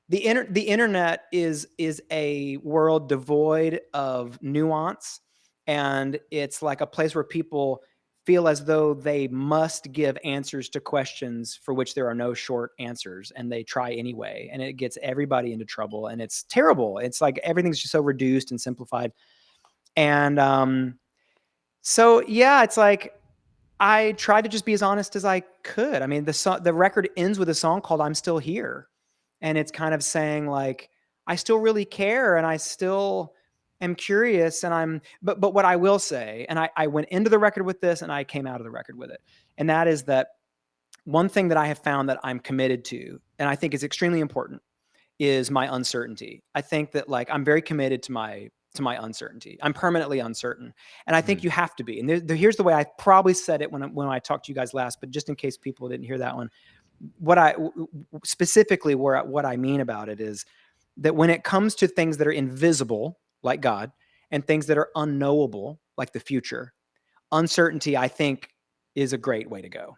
[SPEAKER 2] the internet is a world devoid of nuance, and it's like a place where people feel as though they must give answers to questions for which there are no short answers, and they try anyway, and it gets everybody into trouble, and it's terrible. It's like everything's just so reduced and simplified. And so yeah, it's like I tried to just be as honest as I could. I mean, the record ends with a song called "I'm Still Here," and it's kind of saying like, I still really care, and I still am curious, and but what I will say, and I went into the record with this, and I came out of the record with it, and that is that one thing that I have found that I'm committed to, and I think is extremely important, is my uncertainty. I think that, like, I'm very committed to my uncertainty. I'm permanently uncertain, and I think you have to be. And here's the way I probably said it when I talked to you guys last, but just in case people didn't hear that one, what I specifically what I mean about it is that when it comes to things that are invisible, like God, and things that are unknowable, like the future, uncertainty, I think, is a great way to go,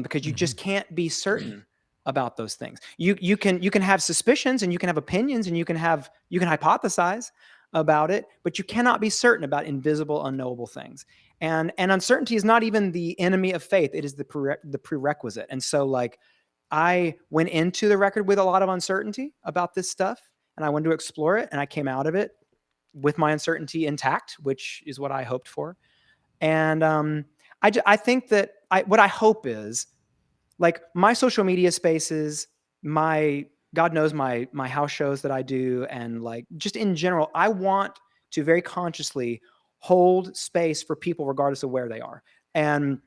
[SPEAKER 2] because you just can't be certain about those things. You can have suspicions, and you can have opinions, and you can hypothesize about it, but you cannot be certain about invisible, unknowable things. And uncertainty is not even the enemy of faith; it is the prerequisite. And so, like, I went into the record with a lot of uncertainty about this stuff, and I wanted to explore it, and I came out of it with my uncertainty intact, which is what I hoped for. And I think that what I hope is, like, my social media spaces, my God knows my house shows that I do, and like just in general, I want to very consciously hold space for people regardless of where they are. And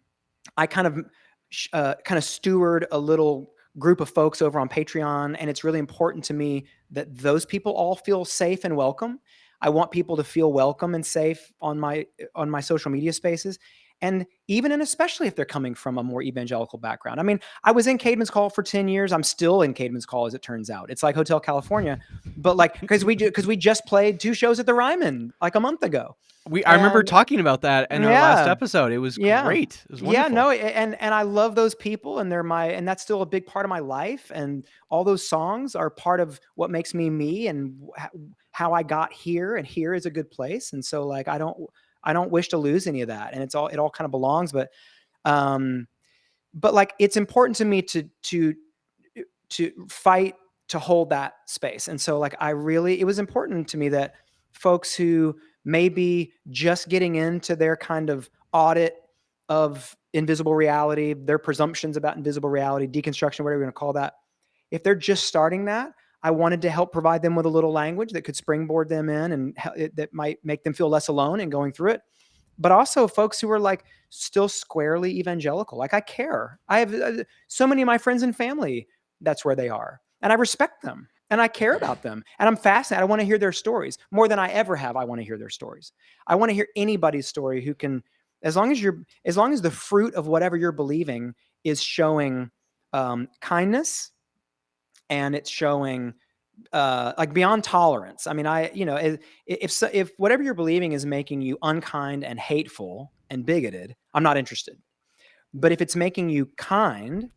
[SPEAKER 2] I kind of steward a little group of folks over on Patreon, and it's really important to me that those people all feel safe and welcome. I want people to feel welcome and safe on my social media spaces, and even and especially if they're coming from a more evangelical background. I mean, I was in Caedmon's Call for 10 years. I'm still in Caedmon's Call, as it turns out. It's like Hotel California, but like, because we just played 2 shows at the Ryman like a month ago.
[SPEAKER 1] I remember
[SPEAKER 2] And
[SPEAKER 1] talking about that in our last
[SPEAKER 2] yeah,
[SPEAKER 1] episode. It was
[SPEAKER 2] yeah.
[SPEAKER 1] great. It was
[SPEAKER 2] Yeah,
[SPEAKER 1] wonderful.
[SPEAKER 2] no, and I love those people, and and that's still a big part of my life, and all those songs are part of what makes me, and how I got here, and here is a good place. And so, like, I don't wish to lose any of that, and it all kind of belongs. Um but like, it's important to me to fight to hold that space. And so, like, it was important to me that folks who may be just getting into their kind of audit of invisible reality, their presumptions about invisible reality, deconstruction, whatever you're going to call that, if they're just starting that, I wanted to help provide them with a little language that could springboard them in, and that might make them feel less alone in going through it. But also folks who are, like, still squarely evangelical. Like, I care. I have so many of my friends and family, that's where they are. And I respect them, and I care about them, and I'm fascinated. I want to hear their stories more than I ever have. I want to hear their stories. I want to hear anybody's story who can, as long as the fruit of whatever you're believing is showing kindness, and it's showing like beyond tolerance. I mean, if whatever you're believing is making you unkind and hateful and bigoted, I'm not interested. But if it's making you kind,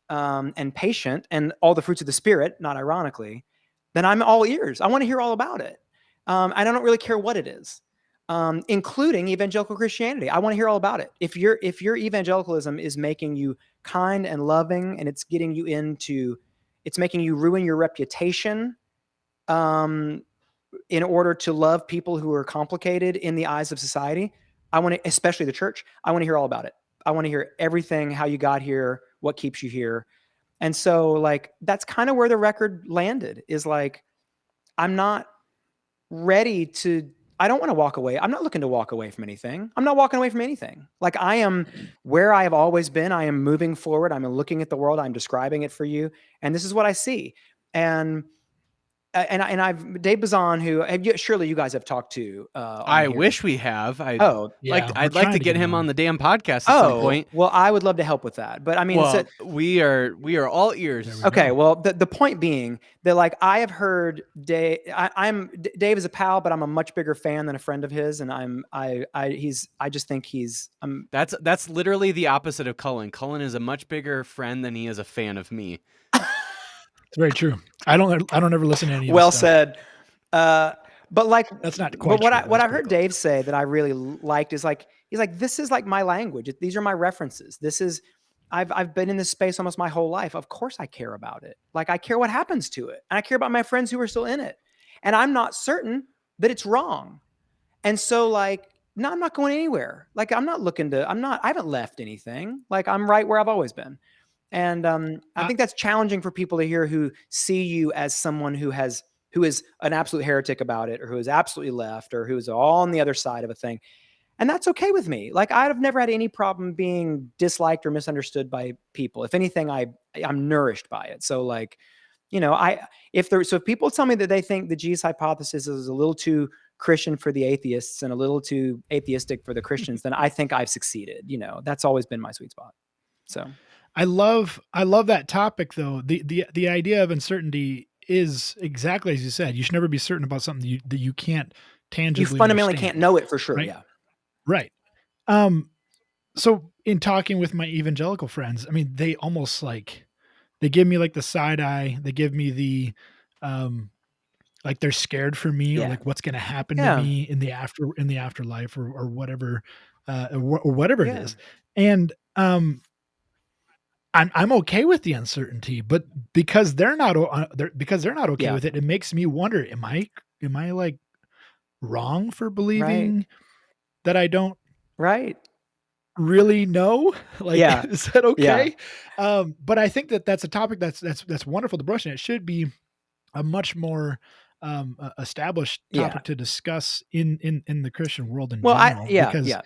[SPEAKER 2] and patient, and all the fruits of the spirit, not ironically, then I'm all ears. I want to hear all about it. I don't really care what it is, including evangelical Christianity. I want to hear all about it. If your evangelicalism is making you kind and loving, and it's making you ruin your reputation, in order to love people who are complicated in the eyes of society, I want to, especially the church, I want to hear all about it. I want to hear everything, how you got here, what keeps you here. And so, like, that's kind of where the record landed, is like, I'm not ready to, I don't want to walk away. I'm not looking to walk away from anything. I'm not walking away from anything. Like, I am where I have always been. I am moving forward. I'm looking at the world. I'm describing it for you. And this is what I see. And I've Dave Bazan, who surely you guys have talked to on
[SPEAKER 1] I
[SPEAKER 2] here.
[SPEAKER 1] wish we have.
[SPEAKER 2] Oh,
[SPEAKER 3] Yeah, we're
[SPEAKER 1] I'd like to
[SPEAKER 3] trying to
[SPEAKER 1] get
[SPEAKER 3] get
[SPEAKER 1] him on
[SPEAKER 3] on.
[SPEAKER 1] the damn podcast at some
[SPEAKER 2] oh,
[SPEAKER 1] point.
[SPEAKER 2] well, I would love to help with that. But I mean,
[SPEAKER 1] Well, we are all ears.
[SPEAKER 3] There we
[SPEAKER 2] okay.
[SPEAKER 3] go.
[SPEAKER 2] Well, the point being that, like, I have heard Dave. Dave is a pal, but I'm a much bigger fan than a friend of his, and I just think he's
[SPEAKER 1] That's literally the opposite of Cullen. Cullen is a much bigger friend than he is a fan of me.
[SPEAKER 3] It's very true. I don't ever listen to any of
[SPEAKER 2] well
[SPEAKER 3] his stuff.
[SPEAKER 2] said. But like,
[SPEAKER 3] That's not
[SPEAKER 2] but
[SPEAKER 3] quite
[SPEAKER 2] what
[SPEAKER 3] true.
[SPEAKER 2] I what
[SPEAKER 3] That's
[SPEAKER 2] I
[SPEAKER 3] pretty
[SPEAKER 2] heard
[SPEAKER 3] close.
[SPEAKER 2] Dave say that I really liked is, like, he's like, this is like my language. These are my references. This is, I've been in this space almost my whole life. Of course I care about it. Like, I care what happens to it. And I care about my friends who are still in it. And I'm not certain that it's wrong. And so, like, no, I'm not going anywhere. Like, I haven't left anything. Like, I'm right where I've always been. And I think that's challenging for people to hear, who see you as someone who is an absolute heretic about it, or who is absolutely left, or who is all on the other side of a thing. And that's okay with me. Like, I've never had any problem being disliked or misunderstood by people. If anything, I'm nourished by it. So, like, if people tell me that they think the Jesus hypothesis is a little too Christian for the atheists and a little too atheistic for the Christians, then I think I've succeeded. That's always been my sweet spot. So
[SPEAKER 3] I love that topic though. The idea of uncertainty is exactly as you said. You should never be certain about something that you can't tangibly
[SPEAKER 2] you fundamentally
[SPEAKER 3] understand,
[SPEAKER 2] can't know it for sure.
[SPEAKER 3] right?
[SPEAKER 2] Yeah.
[SPEAKER 3] Right. So in talking with my evangelical friends, I mean, they almost like, they give me like the side eye. They give me the, like they're scared for me, or
[SPEAKER 2] Yeah.
[SPEAKER 3] like what's going to happen
[SPEAKER 2] Yeah.
[SPEAKER 3] to me in the afterlife, or whatever, or whatever
[SPEAKER 2] Yeah.
[SPEAKER 3] it is. And, I'm okay with the uncertainty, but because they're not okay
[SPEAKER 2] Yeah.
[SPEAKER 3] with it, it makes me wonder, am I like wrong for believing
[SPEAKER 2] Right.
[SPEAKER 3] that I don't
[SPEAKER 2] Right.
[SPEAKER 3] really know? Like,
[SPEAKER 2] Yeah.
[SPEAKER 3] is that
[SPEAKER 2] Yeah.
[SPEAKER 3] okay? But I think that's a topic that's wonderful to brush, and it should be a much more established
[SPEAKER 2] Yeah.
[SPEAKER 3] topic to discuss in the Christian world in
[SPEAKER 2] Well,
[SPEAKER 3] general,
[SPEAKER 2] yeah.
[SPEAKER 3] because
[SPEAKER 2] Yeah.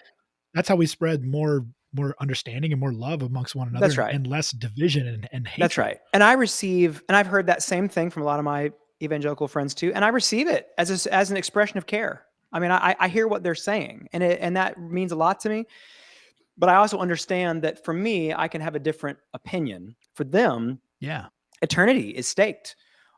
[SPEAKER 3] that's how we spread more understanding and more love amongst one another,
[SPEAKER 2] That's right.
[SPEAKER 3] and less division and hatred.
[SPEAKER 2] That's right. And I've heard that same thing from a lot of my evangelical friends too. And I receive it as an expression of care. I mean, I hear what they're saying, and that means a lot to me. But I also understand that for me, I can have a different opinion. For them,
[SPEAKER 3] Yeah.
[SPEAKER 2] eternity is staked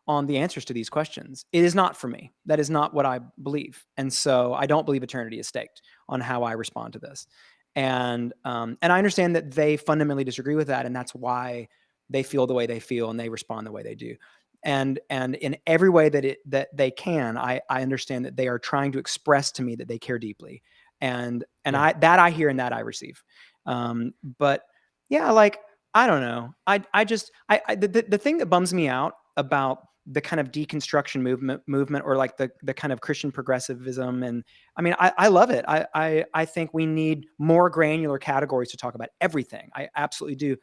[SPEAKER 2] on the answers to these questions. It is not for me. That is not what I believe. And so I don't believe eternity is staked on how I respond to this. And I understand that they fundamentally disagree with that, and that's why they feel the way they feel and they respond the way they do. And in every way that they can, I understand that they are trying to express to me that they care deeply, and
[SPEAKER 3] Yeah.
[SPEAKER 2] I hear and that I receive. But yeah, like, I don't know. The thing that bums me out about the kind of deconstruction movement, or like the kind of Christian progressivism, and I mean, I love it. I think we need more granular categories to talk about everything. I absolutely do.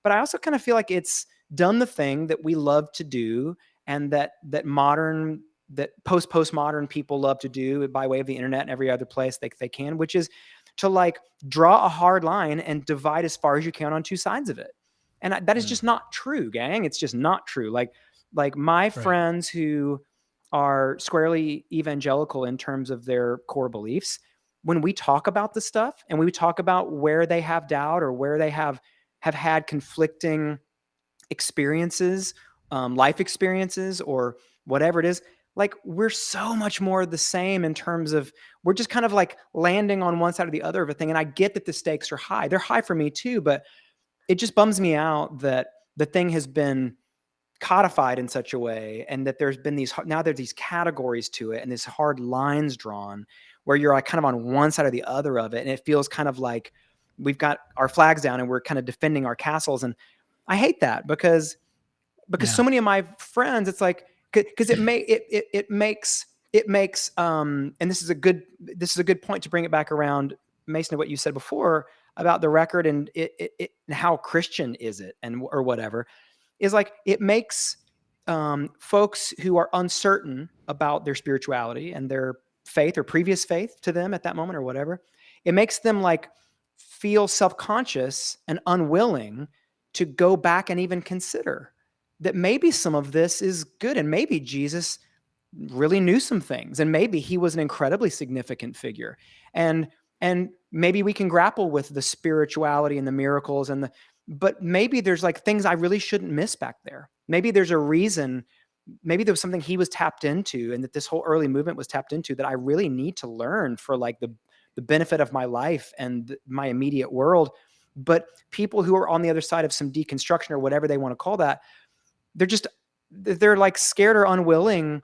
[SPEAKER 2] But I also kind of feel like it's done the thing that we love to do, and that postmodern people love to do by way of the internet and every other place they can, which is to, like, draw a hard line and divide as far as you can on two sides of it. And that is just not true, gang. It's just not true. Like my friends who are squarely evangelical in terms of their core beliefs, when we talk about the stuff and we talk about where they have doubt, or where they have had conflicting experiences, life experiences, or whatever it is, like, we're so much more the same in terms of, we're just kind of like landing on one side or the other of a thing. And I get that the stakes are high. They're high for me too, but it just bums me out that the thing has been codified in such a way, and that there's these categories to it, and these hard lines drawn where you're like kind of on one side or the other of it. And it feels kind of like we've got our flags down and we're kind of defending our castles. And I hate that, because so many of my friends, it's like, because it makes and this is a good point to bring it back around, Mason, to what you said before about the record, and it and how Christian is it, and or whatever, is like, it makes folks who are uncertain about their spirituality and their faith or previous faith to them at that moment or whatever, it makes them like feel self-conscious and unwilling to go back and even consider that maybe some of this is good, and maybe Jesus really knew some things, and maybe he was an incredibly significant figure, and maybe we can grapple with the spirituality and the miracles but maybe there's like things I really shouldn't miss back there. Maybe there's a reason, maybe there was something he was tapped into and that this whole early movement was tapped into that I really need to learn for like the benefit of my life and my immediate world. But people who are on the other side of some deconstruction or whatever they want to call that, they're like scared or unwilling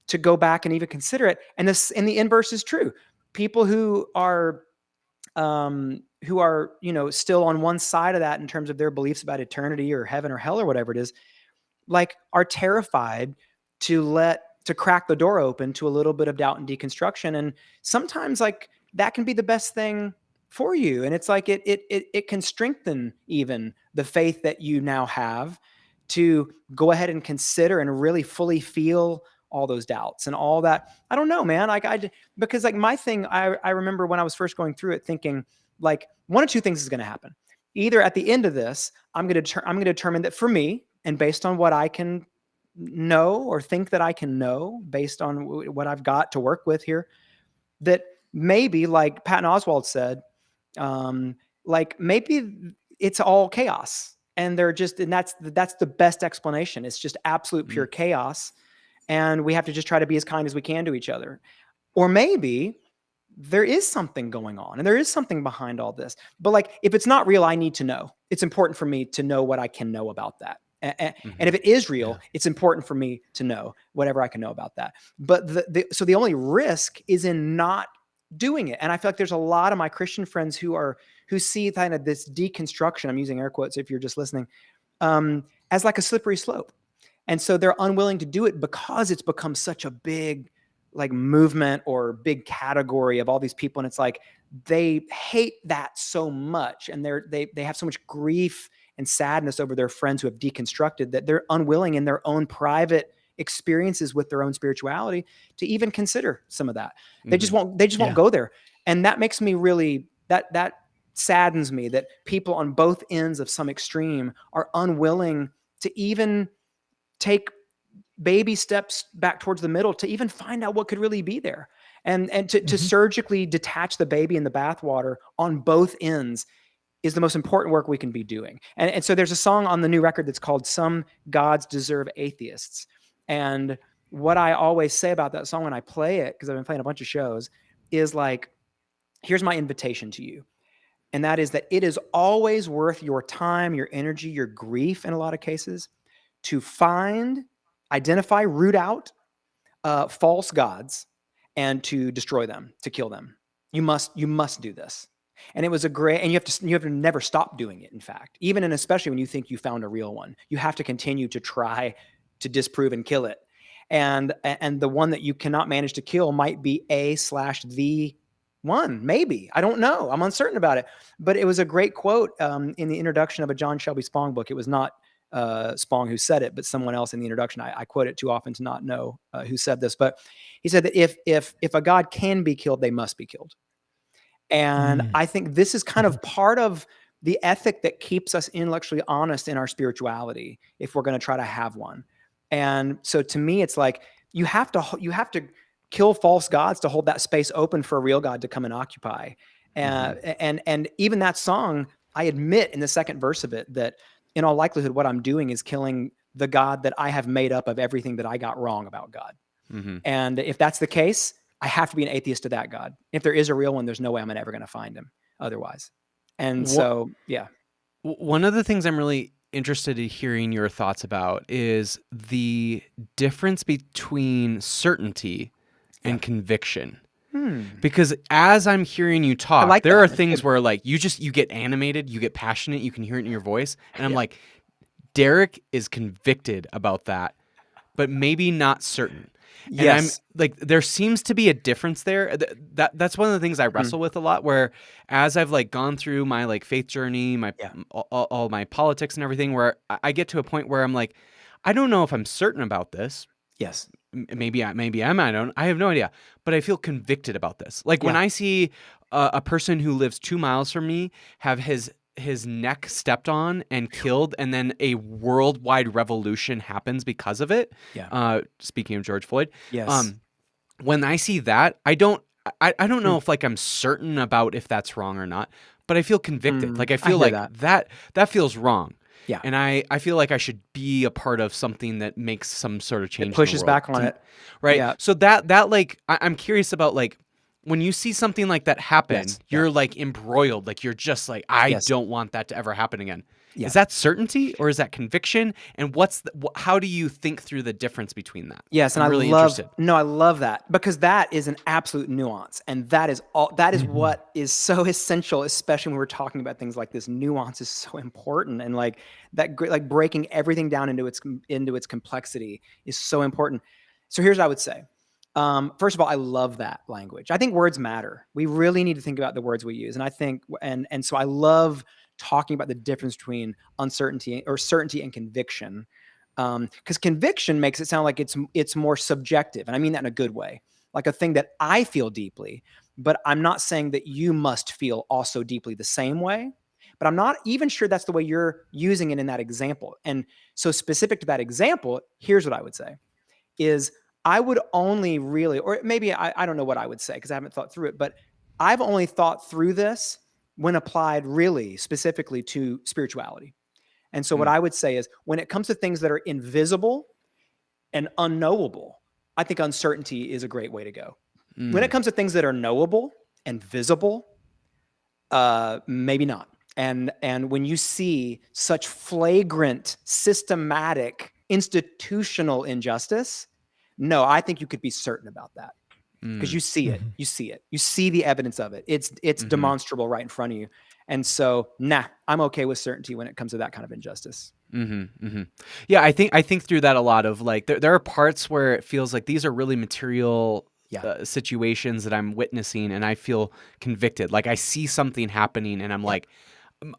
[SPEAKER 2] to go back and even consider it. And the inverse is true. People who are still on one side of that in terms of their beliefs about eternity or heaven or hell or whatever it is, like are terrified to crack the door open to a little bit of doubt and deconstruction. And sometimes like that can be the best thing for you. And it's like it can strengthen even the faith that you now have to go ahead and consider and really fully feel all those doubts and all that. I don't know, man. Because like my thing, I remember when I was first going through it thinking like one of two things is going to happen. Either at the end of this, I'm going to determine that for me, and based on what I can know or think that I can know based on what I've got to work with here, that maybe like Patton Oswalt said, like maybe it's all chaos and that's the best explanation. It's just absolute pure chaos. And we have to just try to be as kind as we can to each other. Or maybe there is something going on and there is something behind all this. But like, if it's not real, I need to know. It's important for me to know what I can know about that. And if it is real, it's important for me to know whatever I can know about that. But so the only risk is in not doing it. And I feel like there's a lot of my Christian friends who see kind of this deconstruction, I'm using air quotes if you're just listening, as like a slippery slope. And so they're unwilling to do it because it's become such a big like movement or big category of all these people. And it's like, they hate that so much. And they have so much grief and sadness over their friends who have deconstructed that they're unwilling in their own private experiences with their own spirituality to even consider some of that. They just won't go there. And that makes me really, that saddens me that people on both ends of some extreme are unwilling to even take baby steps back towards the middle to even find out what could really be there. And to surgically detach the baby in the bathwater on both ends is the most important work we can be doing. And so there's a song on the new record that's called Some Gods Deserve Atheists. And what I always say about that song when I play it, because I've been playing a bunch of shows, is like, here's my invitation to you. And that is that it is always worth your time, your energy, your grief in a lot of cases to identify, root out false gods and to destroy them, to kill them. You must do this. And it was and you have to never stop doing it. In fact, even and especially when you think you found a real one, you have to continue to try to disprove and kill it. And the one that you cannot manage to kill might be the one, maybe. I don't know. I'm uncertain about it. But it was a great quote in the introduction of a John Shelby Spong book. It was not Spong who said it, but someone else in the introduction. I quote it too often to not know who said this, but he said that if a god can be killed, they must be killed. And I think this is kind of part of the ethic that keeps us intellectually honest in our spirituality, if we're going to try to have one. And so to me, it's like you have to kill false gods to hold that space open for a real God to come and occupy. And even that song, I admit in the second verse of it that in all likelihood, what I'm doing is killing the God that I have made up of everything that I got wrong about God. And if that's the case, I have to be an atheist to that God. If there is a real one, there's no way I'm ever going to find him otherwise. And so, yeah.
[SPEAKER 1] One of the things I'm really interested in hearing your thoughts about is the difference between certainty and conviction. Because as I'm hearing you talk, there are things where like you get animated, you get passionate, you can hear it in your voice. And I'm like, Derek is convicted about that, but maybe not certain. And I'm like, there seems to be a difference there. That's one of the things I wrestle with a lot, where as I've like gone through my like faith journey, all my politics and everything, where I get to a point where I'm like, I don't know if I'm certain about this.
[SPEAKER 2] Yes.
[SPEAKER 1] Maybe I'm. I have no idea. But I feel convicted about this. Like when
[SPEAKER 2] Yeah.
[SPEAKER 1] I see a person who lives 2 miles from me have his neck stepped on and killed, and then a worldwide revolution happens because of it.
[SPEAKER 2] Yeah.
[SPEAKER 1] Speaking of George Floyd,
[SPEAKER 2] Yes.
[SPEAKER 1] um, when I see that, I don't know
[SPEAKER 2] Mm.
[SPEAKER 1] if like I'm certain about if that's wrong or not, but I feel convicted. Like I
[SPEAKER 2] I
[SPEAKER 1] feel
[SPEAKER 2] hear
[SPEAKER 1] like
[SPEAKER 2] that.
[SPEAKER 1] that feels wrong.
[SPEAKER 2] Yeah.
[SPEAKER 1] And I feel like I should be a part of something that makes some sort of
[SPEAKER 2] It
[SPEAKER 1] change in the
[SPEAKER 2] pushes
[SPEAKER 1] world.
[SPEAKER 2] back on it.
[SPEAKER 1] Right?
[SPEAKER 2] Yeah.
[SPEAKER 1] So that like I'm curious about like when you see something like that happen,
[SPEAKER 2] Yes. Yeah.
[SPEAKER 1] you're like embroiled, like you're just like I
[SPEAKER 2] Yes.
[SPEAKER 1] don't want that to ever happen again.
[SPEAKER 2] Yeah.
[SPEAKER 1] Is that certainty or is that conviction? And how do you think through the difference between that?
[SPEAKER 2] Yes, and
[SPEAKER 1] I'm really interested.
[SPEAKER 2] I love that because that is an absolute nuance, and that is
[SPEAKER 3] Mhm.
[SPEAKER 2] what is so essential, especially when we're talking about things like this. Nuance is so important, and like like breaking everything down into its complexity is so important. So here's what I would say. First of all, I love that language. I think words matter. We really need to think about the words we use, and I think, and so I love talking about the difference between uncertainty or certainty and conviction, because conviction makes it sound like it's more subjective, and I mean that in a good way, like a thing that I feel deeply. But I'm not saying that you must feel also deeply the same way. But I'm not even sure that's the way you're using it in that example. And so, specific to that example, here's what I would say: is I would only really, or maybe I don't know what I would say because I haven't thought through it, but I've only thought through this when applied really specifically to spirituality. And so what
[SPEAKER 1] Mm,
[SPEAKER 2] I would say is when it comes to things that are invisible and unknowable, I think uncertainty is a great way to go. When it
[SPEAKER 1] mm,
[SPEAKER 2] comes to things that are knowable and visible, maybe not. And when you see such flagrant, systematic, institutional injustice, no, I think you could be certain about that because
[SPEAKER 1] mm,
[SPEAKER 2] you see it.
[SPEAKER 3] Mhm.
[SPEAKER 2] You see it. You see the evidence of it. It's
[SPEAKER 1] mhm.
[SPEAKER 2] demonstrable right in front of you. And so, nah, I'm okay with certainty when it comes to that kind of injustice.
[SPEAKER 1] Yeah, I think through that a lot of like there are parts where it feels like these are really material
[SPEAKER 2] Yeah.
[SPEAKER 1] situations that I'm witnessing, and I feel convicted. Like I see something happening, and I'm
[SPEAKER 2] Yeah.
[SPEAKER 1] like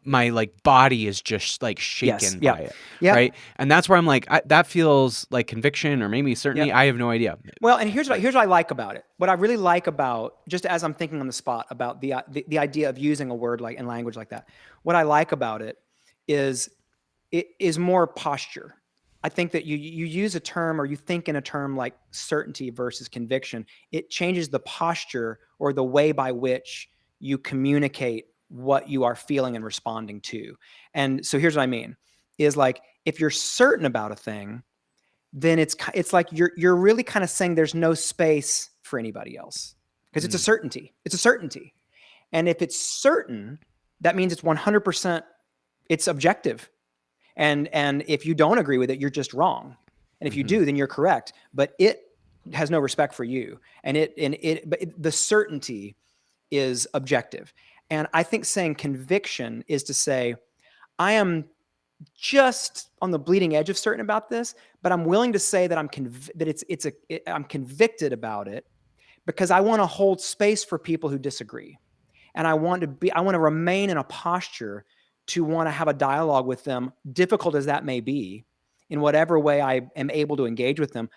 [SPEAKER 1] my like body is just like
[SPEAKER 2] Yes.
[SPEAKER 1] shaken
[SPEAKER 2] Yeah.
[SPEAKER 1] by it,
[SPEAKER 2] Yeah.
[SPEAKER 1] right? And that's where I'm like that feels like conviction or maybe
[SPEAKER 2] Yeah.
[SPEAKER 1] certainty. I have no idea.
[SPEAKER 2] Well, and here's what I like about it. What I really like about, just as I'm thinking on the spot about the idea of using a word like in language like that, what I like about is it is more posture. I think that you use a term or you think in a term like certainty versus conviction. It changes the posture or the way by which you communicate what you are feeling and responding to. And so here's what I mean: is like if you're certain about a thing, then it's like you're really kind of saying there's no space for anybody else because it's a
[SPEAKER 1] Mm,
[SPEAKER 2] certainty. It's a certainty. And if it's certain, that means it's 100%, it's objective. And if you don't agree with it, you're just wrong. And if you
[SPEAKER 1] mhm,
[SPEAKER 2] do, then you're correct. But it has no respect for you. The certainty is objective. And I think saying conviction is to say, I am just on the bleeding edge of certain about this, but I'm willing to say that I'm convicted about it because I want to hold space for people who disagree. And I want to remain in a posture to want to have a dialogue with them, difficult as that may be, in whatever way I am able to engage with them.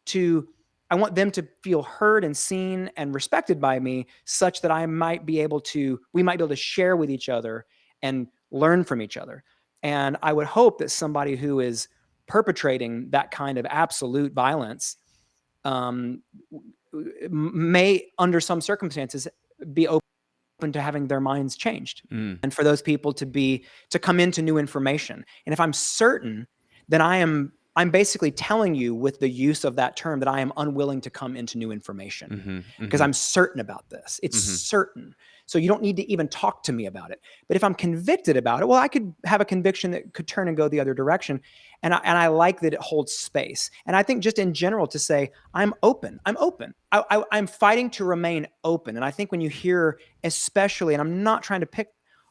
[SPEAKER 2] To I want them to feel heard and seen and respected by me such that we might be able to share with each other and learn from each other. And I would hope that somebody who is perpetrating that kind of absolute violence um, may, under some circumstances, be open to having their minds changed,
[SPEAKER 1] mm,
[SPEAKER 2] and for those people to come into new information. And if I'm certain, then I'm basically telling you with the use of that term that I am unwilling to come into new information
[SPEAKER 1] mhm,
[SPEAKER 2] because
[SPEAKER 1] mhm,
[SPEAKER 2] I'm certain about this. It's
[SPEAKER 1] mhm,
[SPEAKER 2] certain. So you don't need to even talk to me about it. But if I'm convicted about it, well, I could have a conviction that could turn and go the other direction. And I like that it holds space. And I think just in general to say, I'm open. I'm open. I'm fighting to remain open. And I think when you hear, especially, and I'm not trying to pick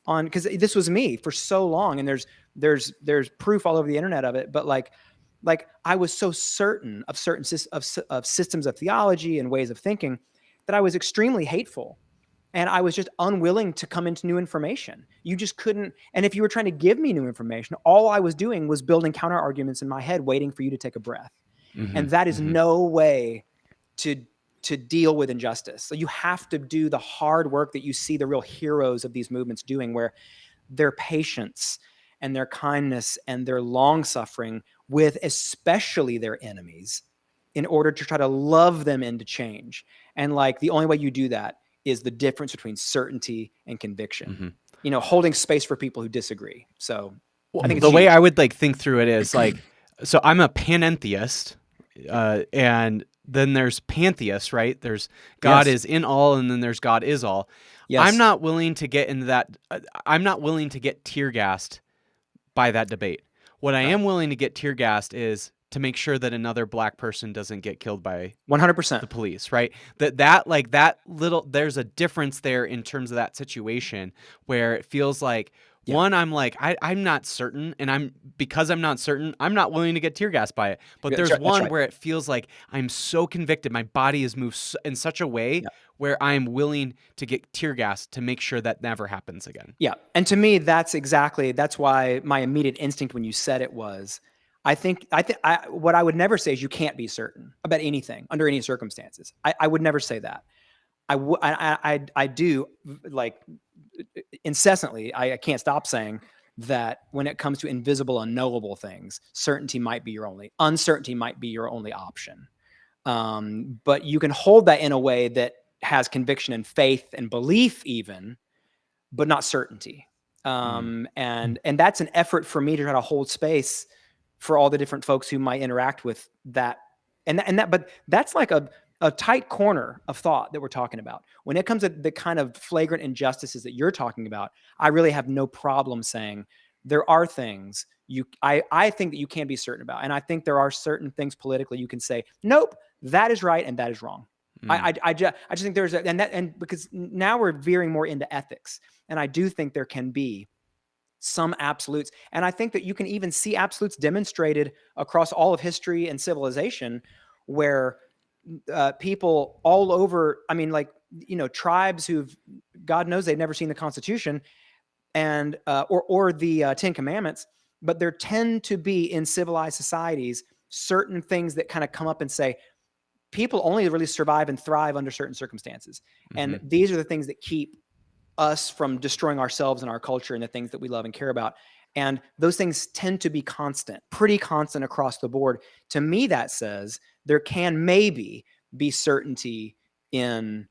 [SPEAKER 2] on, because this was me for so long, and there's proof all over the internet of it, but like I was so certain of of systems of theology and ways of thinking that I was extremely hateful. And I was just unwilling to come into new information. You just couldn't. And if you were trying to give me new information, all I was doing was building counter arguments in my head, waiting for you to take a breath. And that is no way to deal with injustice. So you have to do the hard work that you see the real heroes of these movements doing, where their patience and their kindness and their long suffering with especially their enemies, in order to try to love them into change. And like the only way you do that is the difference between certainty and conviction. Holding space for people who disagree. So I think it's
[SPEAKER 1] the way
[SPEAKER 2] huge.
[SPEAKER 1] I would like think through it is like, so I'm a panentheist, and then there's pantheists, right? There's God
[SPEAKER 2] Yes.
[SPEAKER 1] is in all, and then there's God is all.
[SPEAKER 2] Yes.
[SPEAKER 1] I'm not willing to get into that. I'm not willing to get tear gassed by that debate. What I am willing to get tear gassed is to make sure that another black person doesn't get killed by
[SPEAKER 2] 100%.
[SPEAKER 1] the police, right? There's a difference there in terms of that situation where it feels like, one, I'm like, I'm not certain, and because I'm not certain, I'm not willing to get tear gassed by it. But there's one where it feels like I'm so convicted, my body is moved in such a way where I'm willing to get tear gassed to make sure that never happens again.
[SPEAKER 2] Yeah. And to me, that's why my immediate instinct when you said it was, what I would never say is you can't be certain about anything under any circumstances. I would never say that. I do, like, incessantly, I can't stop saying that when it comes to invisible, unknowable things, uncertainty might be your only option. But you can hold that in a way that has conviction and faith and belief even, but not certainty. And that's an effort for me to try to hold space for all the different folks who might interact with that. But that's like a tight corner of thought that we're talking about. When it comes to the kind of flagrant injustices that you're talking about, I really have no problem saying there are things I think that you can be certain about. And I think there are certain things politically you can say, nope, that is right and that is wrong. I just think there's and because now we're veering more into ethics, and I do think there can be some absolutes, and I think that you can even see absolutes demonstrated across all of history and civilization, where people all over, I mean, like, tribes who've, God knows, they've never seen the Constitution and or the Ten Commandments, but there tend to be in civilized societies certain things that kind of come up and say, people only really survive and thrive under certain circumstances. And these are the things that keep us from destroying ourselves and our culture and the things that we love and care about. And those things tend to be pretty constant across the board. To me, that says there can maybe be certainty in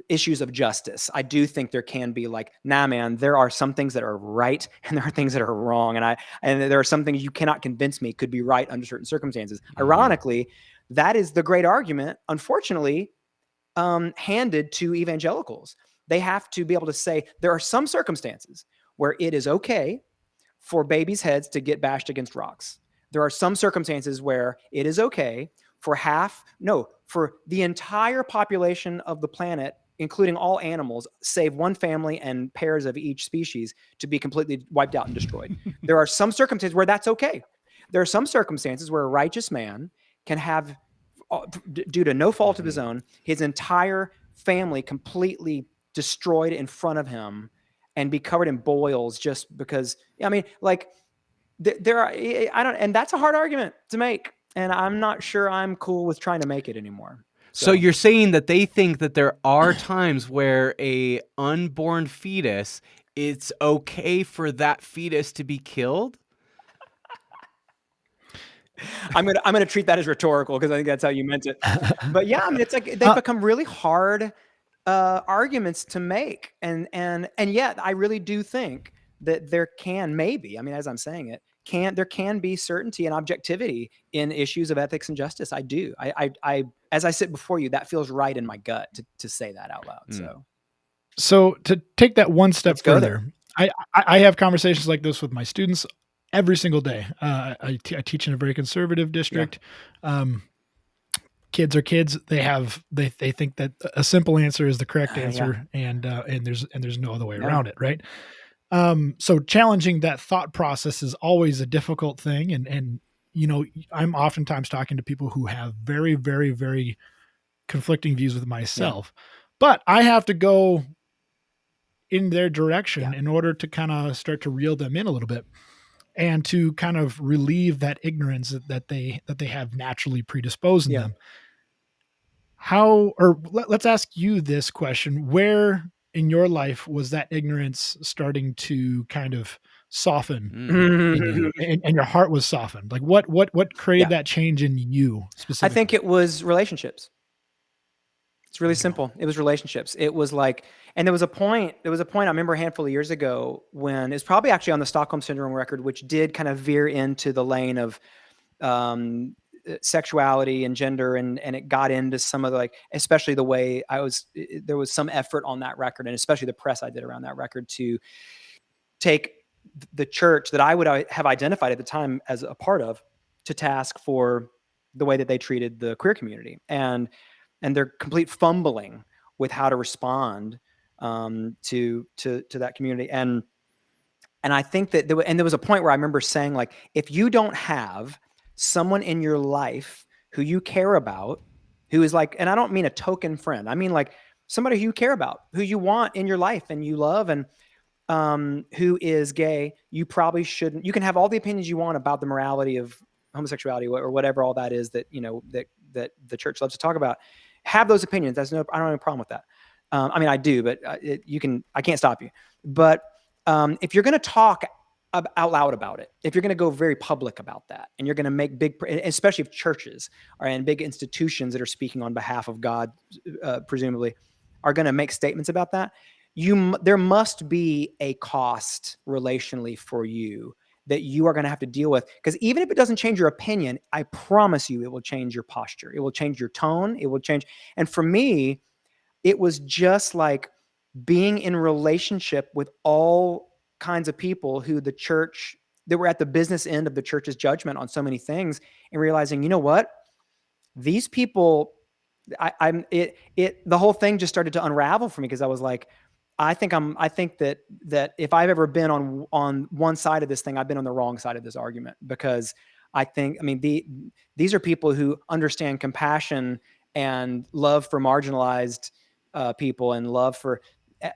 [SPEAKER 2] issues of justice. I do think there can be, like, nah, man, there are some things that are right and there are things that are wrong. And there are some things you cannot convince me could be right under certain circumstances. Ironically, that is the great argument, unfortunately, handed to evangelicals. They have to be able to say there are some circumstances where it is okay for babies' heads to get bashed against rocks. There are some circumstances where it is okay for the entire population of the planet, including all animals, save one family and pairs of each species, to be completely wiped out and destroyed. There are some circumstances where that's okay. There are some circumstances where a righteous man can have, due to no fault of his own, his entire family completely destroyed in front of him and be covered in boils just because, I mean, like, and that's a hard argument to make. And I'm not sure I'm cool with trying to make it anymore.
[SPEAKER 1] So you're saying that they think that there are times where a unborn fetus, it's okay for that fetus to be killed?
[SPEAKER 2] I'm gonna treat that as rhetorical because I think that's how you meant it. But yeah, I mean, it's like they've become really hard arguments to make, and yet I really do think that there can maybe, I mean, as I'm saying it, there can be certainty and objectivity in issues of ethics and justice. I do. I as I sit before you, that feels right in my gut to say that out loud.
[SPEAKER 3] So to take that one step
[SPEAKER 2] Let's go
[SPEAKER 3] further, I have conversations like this with my students every single day. I teach in a very conservative district. Kids are kids. They think that a simple answer is the correct answer, and there's no other way around it, right? So challenging that thought process is always a difficult thing, and I'm oftentimes talking to people who have very, very, very conflicting views with myself. but I have to go in their direction
[SPEAKER 2] Yeah.
[SPEAKER 3] in order to kind of start to reel them in a little bit and to kind of relieve that ignorance that they have naturally predisposed in
[SPEAKER 2] Yeah.
[SPEAKER 3] them. How, or let's ask you this question: where in your life was that ignorance starting to kind of soften
[SPEAKER 1] Mm.
[SPEAKER 3] in you, and your heart was softened? Like what created
[SPEAKER 2] Yeah.
[SPEAKER 3] that change in you
[SPEAKER 2] I
[SPEAKER 3] specifically?
[SPEAKER 2] think it was relationships. It's really
[SPEAKER 3] There you go.
[SPEAKER 2] simple. It was relationships. It was like, and there was a point I remember a handful of years ago when it's probably actually on the Stockholm Syndrome record, which did kind of veer into the lane of um, sexuality and gender, and it got into some of the, like, especially the way there was some effort on that record, and especially the press I did around that record, to take the church that I would have identified at the time as a part of to task for the way that they treated the queer community, and their complete fumbling with how to respond to that community. And I think that there was a point where I remember saying, like, if you don't have someone in your life who you care about, who is like, and I don't mean a token friend, I mean like somebody who you care about, who you want in your life and you love, and who is gay, you probably shouldn't. You can have all the opinions you want about the morality of homosexuality or whatever all that is that that the church loves to talk about. Have those opinions. I don't have a problem with that. I mean, I do, but I can't stop you. But if you're going to talk out loud about it, if you're going to go very public about that, and you're going to make especially if churches are in big institutions that are speaking on behalf of God, presumably, are going to make statements about that, there must be a cost relationally for you that you are going to have to deal with. Because even if it doesn't change your opinion, I promise you it will change your posture. It will change your tone. It will change. And for me, it was just like being in relationship with all kinds of people who the church, that were at the business end of the church's judgment on so many things, and realizing, you know what, these people, the whole thing just started to unravel for me, because I was like, I think that if I've ever been on one side of this thing, I've been on the wrong side of this argument, because I mean, these are people who understand compassion and love for marginalized people, and love for,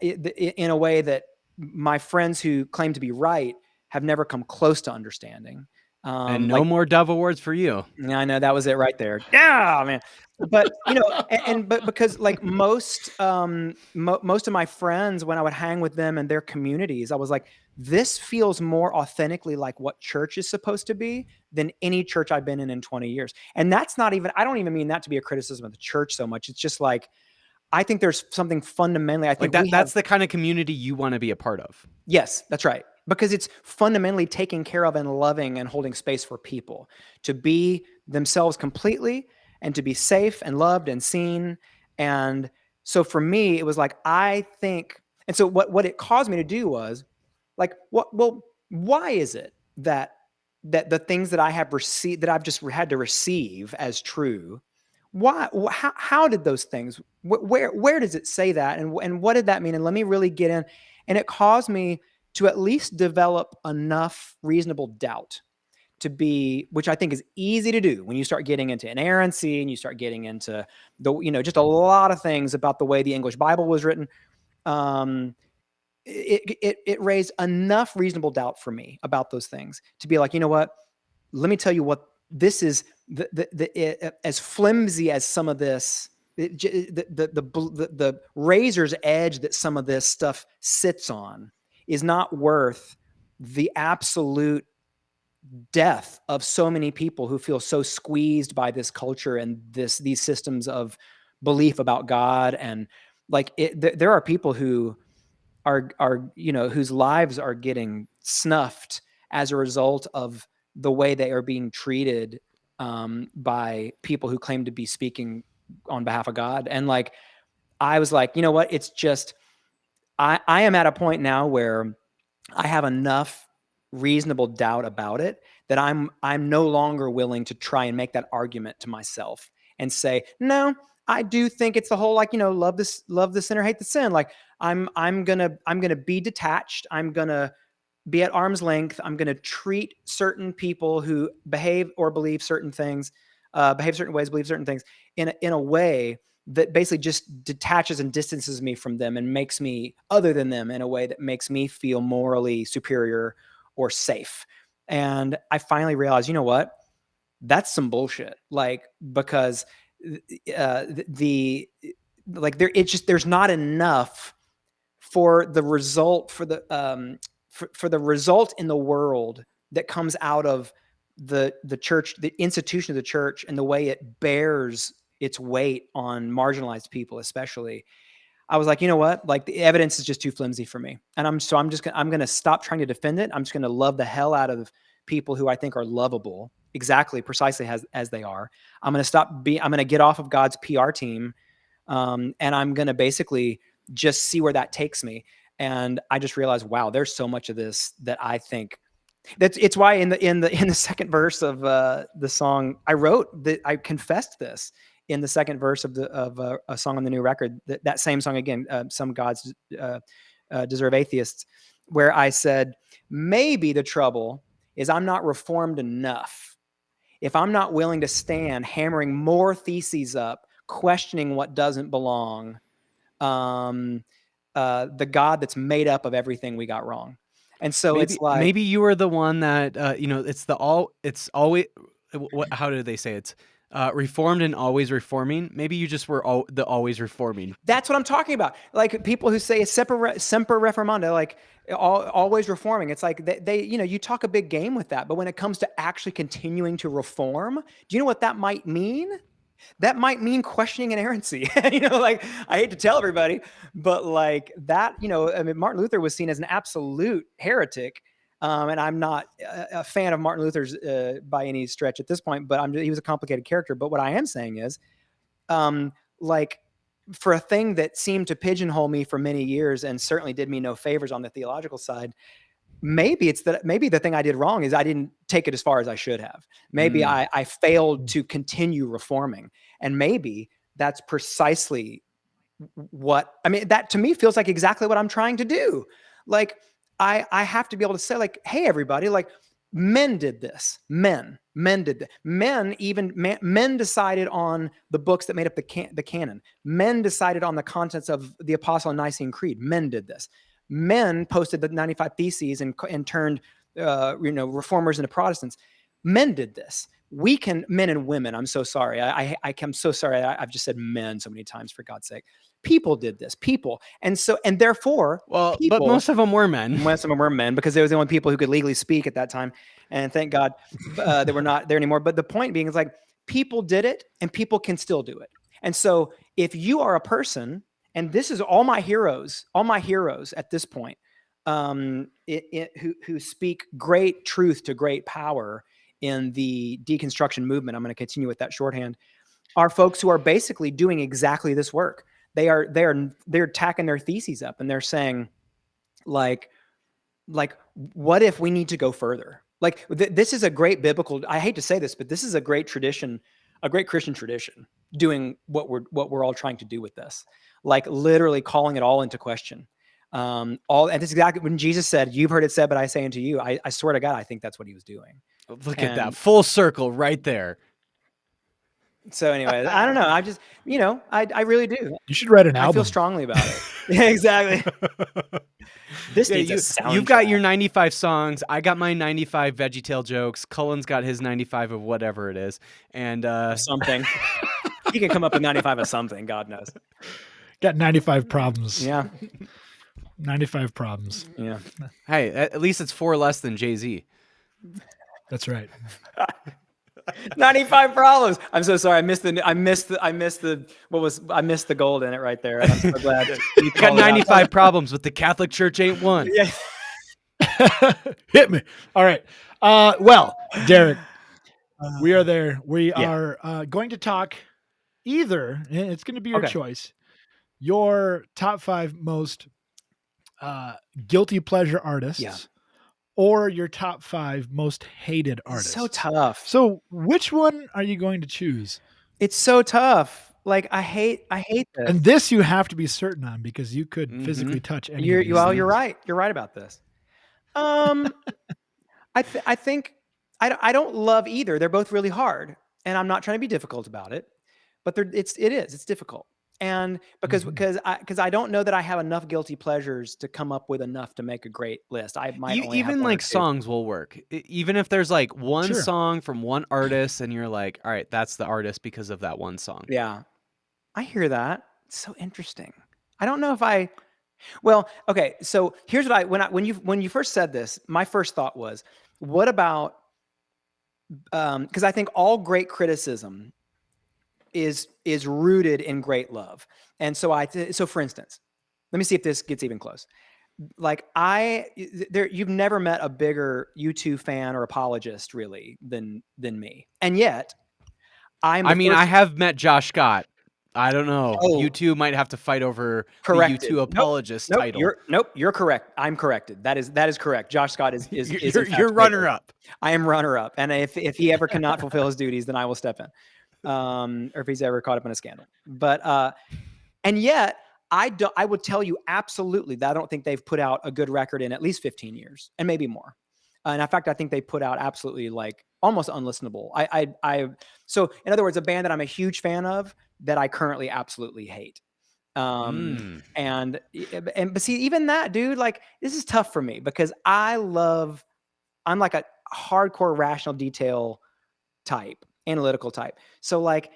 [SPEAKER 2] in a way that my friends who claim to be right have never come close to understanding.
[SPEAKER 1] And no
[SPEAKER 2] Like,
[SPEAKER 1] more Dove Awards for you.
[SPEAKER 2] yeah, I know, that was it right there. Yeah, man. But but because, like, most most of my friends, when I would hang with them and their communities, I was like, this feels more authentically like what church is supposed to be than any church I've been in 20 years. And that's not even, I don't even mean that to be a criticism of the church so much. It's just like, I think there's something fundamentally, I
[SPEAKER 1] Like
[SPEAKER 2] think we have.
[SPEAKER 1] that's the kind of community you want to be a part of.
[SPEAKER 2] Yes, that's right. Because it's fundamentally taking care of and loving and holding space for people to be themselves completely, and to be safe and loved and seen. And so for me, it was like, I think, and so what it caused me to do was like, why is it that the things that I have received, that I've just had to receive as true, how did those things, where does it say that, and what did that mean? And let me really get in. And it caused me to at least develop enough reasonable doubt to be, which I think is easy to do when you start getting into inerrancy, and you start getting into just a lot of things about the way the English Bible was written. It raised enough reasonable doubt for me about those things to be like, you know what, let me tell you what this is. As flimsy as some of this, the razor's edge that some of this stuff sits on is not worth the absolute death of so many people who feel so squeezed by this culture and these systems of belief about God. And like, there are people who are whose lives are getting snuffed as a result of the way they are being treated by people who claim to be speaking on behalf of God. And like, I was like, you know what? It's just, I am at a point now where I have enough reasonable doubt about it that I'm no longer willing to try and make that argument to myself and say, no, I do think it's the whole, like, love the sinner, hate the sin. Like, I'm gonna be detached. I'm gonna be at arm's length. I'm gonna treat certain people who behave or believe certain things, behave certain ways, believe certain things in a way that basically just detaches and distances me from them and makes me other than them in a way that makes me feel morally superior or safe. And I finally realized, you know what? That's some bullshit. Like, because the like there, it's just, there's not enough for the result, for the result in the world that comes out of the church, the institution of the church, and the way it bears its weight on marginalized people, especially. I was like, you know what? Like, the evidence is just too flimsy for me, and I'm gonna stop trying to defend it. I'm just gonna love the hell out of people who I think are lovable, exactly, precisely as they are. I'm gonna get off of God's PR team, and I'm gonna basically just see where that takes me. And I just realized, wow, there's so much of this that I think it's why in the second verse of the song I wrote, that I confessed this in the second verse of a song on the new record, that same song again, some gods deserve atheists, where I said, maybe the trouble is I'm not reformed enough. If I'm not willing to stand hammering more theses up, questioning what doesn't belong, the God that's made up of everything we got wrong. And so it's like,
[SPEAKER 1] Maybe you were the one that it's always what, how do they say it? Reformed and always reforming. Maybe you just were the always reforming.
[SPEAKER 2] that's what I'm talking about. Like, people who say semper reformanda, like always reforming. It's like they, you talk a big game with that, but when it comes to actually continuing to reform, do you know what that might mean? That might mean questioning inerrancy. Like, I hate to tell everybody, but like that, I mean, Martin Luther was seen as an absolute heretic. And I'm not a fan of Martin Luther's by any stretch at this point, but he was a complicated character. But what I am saying is, like, for a thing that seemed to pigeonhole me for many years and certainly did me no favors on the theological side, maybe the thing I did wrong is I didn't take it as far as I should have. Maybe I failed to continue reforming. And maybe that's precisely what, I mean, that to me feels like exactly what I'm trying to do. Like, I have to be able to say, like, hey, everybody, like, men did this. Men did that. Men decided on the books that made up the canon. Men decided on the contents of the Apostle and Nicene Creed. Men did this. Men posted the 95 Theses and turned reformers into Protestants. Men did this. We can, men and women. I'm so sorry. I'm so sorry. I've just said men so many times, for God's sake. People did this. People, and therefore,
[SPEAKER 1] Well,
[SPEAKER 2] people,
[SPEAKER 1] but most of them were men.
[SPEAKER 2] most of them were men, because they were the only people who could legally speak at that time. And thank God they were not there anymore. But the point being is, like, people did it, and people can still do it. And so, if you are a person, and this is all my heroes at this point, who speak great truth to great power in the deconstruction movement, I'm going to continue with that shorthand, are folks who are basically doing exactly this work. They're tacking their theses up, and they're saying, like, what if we need to go further? Like, this is a great biblical, I hate to say this, but this is a great tradition, a great Christian tradition, doing what we're all trying to do with this, like literally calling it all into question. And this is exactly when Jesus said, "You've heard it said, but I say unto you." I swear to God, I think that's what he was doing.
[SPEAKER 1] Look at that full circle right there.
[SPEAKER 2] So anyway, I don't know. I just, I really do.
[SPEAKER 3] You should write an
[SPEAKER 2] I
[SPEAKER 3] album.
[SPEAKER 2] feel strongly about it. Yeah, exactly. This needs a soundtrack.
[SPEAKER 1] You've got your 95 songs. I got my 95 VeggieTale jokes. Cullen's got his 95 of whatever it is. And
[SPEAKER 2] something. He can come up with 95 of something. God knows.
[SPEAKER 3] Got 95 problems.
[SPEAKER 2] Yeah.
[SPEAKER 3] 95 problems.
[SPEAKER 2] Yeah.
[SPEAKER 1] Hey, at least it's 4 less than Jay-Z.
[SPEAKER 3] That's right.
[SPEAKER 2] 95 problems. I'm so sorry. I missed the gold in it right there. And I'm so glad you
[SPEAKER 1] got 95 problems, but the Catholic Church ain't one.
[SPEAKER 2] Yeah.
[SPEAKER 3] Hit me. All right. Well, Derek, we are there. We are going to talk either, and it's going to be your choice, your top 5 most guilty pleasure artists, or your top 5 most hated artists.
[SPEAKER 2] So tough.
[SPEAKER 3] So which one are you going to choose?
[SPEAKER 2] It's so tough. Like, I hate this.
[SPEAKER 3] And this you have to be certain on, because you could physically touch any.
[SPEAKER 2] You're right. You're right about this. I think I don't love either. They're both really hard, and I'm not trying to be difficult about it, but it's difficult. And because I don't know that I have enough guilty pleasures to come up with enough to make a great list. I might only have
[SPEAKER 1] Even
[SPEAKER 2] one or
[SPEAKER 1] like
[SPEAKER 2] two.
[SPEAKER 1] songs will work. Even if there's like one
[SPEAKER 3] Sure.
[SPEAKER 1] song from one artist and you're like, all right, that's the artist because of that one song.
[SPEAKER 2] Yeah, I hear that. It's so interesting. I don't know if I. Well, okay. So here's what when you first said this, my first thought was, what about? Because I think all great criticism is rooted in great love, and so for instance, let me see if this gets even close. Like you've never met a bigger U2 fan or apologist really than me, and yet I'm the
[SPEAKER 1] I mean,
[SPEAKER 2] first.
[SPEAKER 1] I have met Josh Scott. I don't know. You
[SPEAKER 2] Oh,
[SPEAKER 1] two might have to fight over the
[SPEAKER 2] corrected.
[SPEAKER 1] U2 apologist
[SPEAKER 2] Nope.
[SPEAKER 1] title.
[SPEAKER 2] You're correct. I'm corrected. That is correct. Josh Scott is in fact
[SPEAKER 1] You're runner up.
[SPEAKER 2] I am runner up, and if he ever cannot fulfill his duties, then I will step in, or if he's ever caught up in a scandal. But and yet I would tell you absolutely that I don't think they've put out a good record in at least 15 years, and maybe more. And in fact, I think they put out absolutely like almost unlistenable. So in other words, a band that I'm a huge fan of that I currently absolutely hate.
[SPEAKER 1] Mm.
[SPEAKER 2] But see, even that, dude, like this is tough for me because I'm like a hardcore rational detail type, analytical type. So like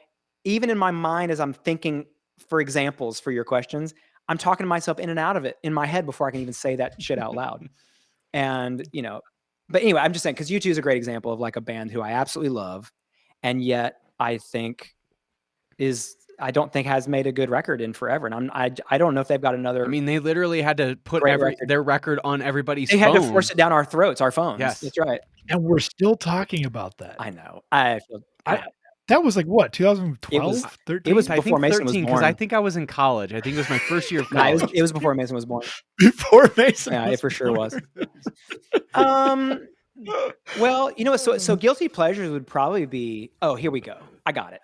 [SPEAKER 2] even in my mind, as I'm thinking for examples for your questions, I'm talking to myself in and out of it in my head before I can even say that shit out loud. And but anyway, I'm just saying because U2 is a great example of like a band who I absolutely love, and yet I don't think has made a good record in forever. And I don't know if they've got another.
[SPEAKER 1] I mean, they literally had to put their record on everybody's
[SPEAKER 2] They
[SPEAKER 1] phone.
[SPEAKER 2] had to force it down our throats, our phones.
[SPEAKER 1] Yes.
[SPEAKER 2] That's right.
[SPEAKER 3] And we're still talking about that.
[SPEAKER 2] I know. I feel.
[SPEAKER 3] That was like what, 2012, 13?
[SPEAKER 2] It was
[SPEAKER 1] I
[SPEAKER 2] before
[SPEAKER 1] think
[SPEAKER 2] Mason was
[SPEAKER 1] 13 because
[SPEAKER 2] born.
[SPEAKER 1] I think I was in college. I think it was my first year of
[SPEAKER 2] Nah,
[SPEAKER 1] college.
[SPEAKER 2] it was before Mason was born.
[SPEAKER 3] Before Mason.
[SPEAKER 2] Yeah,
[SPEAKER 3] was
[SPEAKER 2] it for sure
[SPEAKER 3] born.
[SPEAKER 2] was. Well, so guilty pleasures would probably be. Oh, here we go. I got it.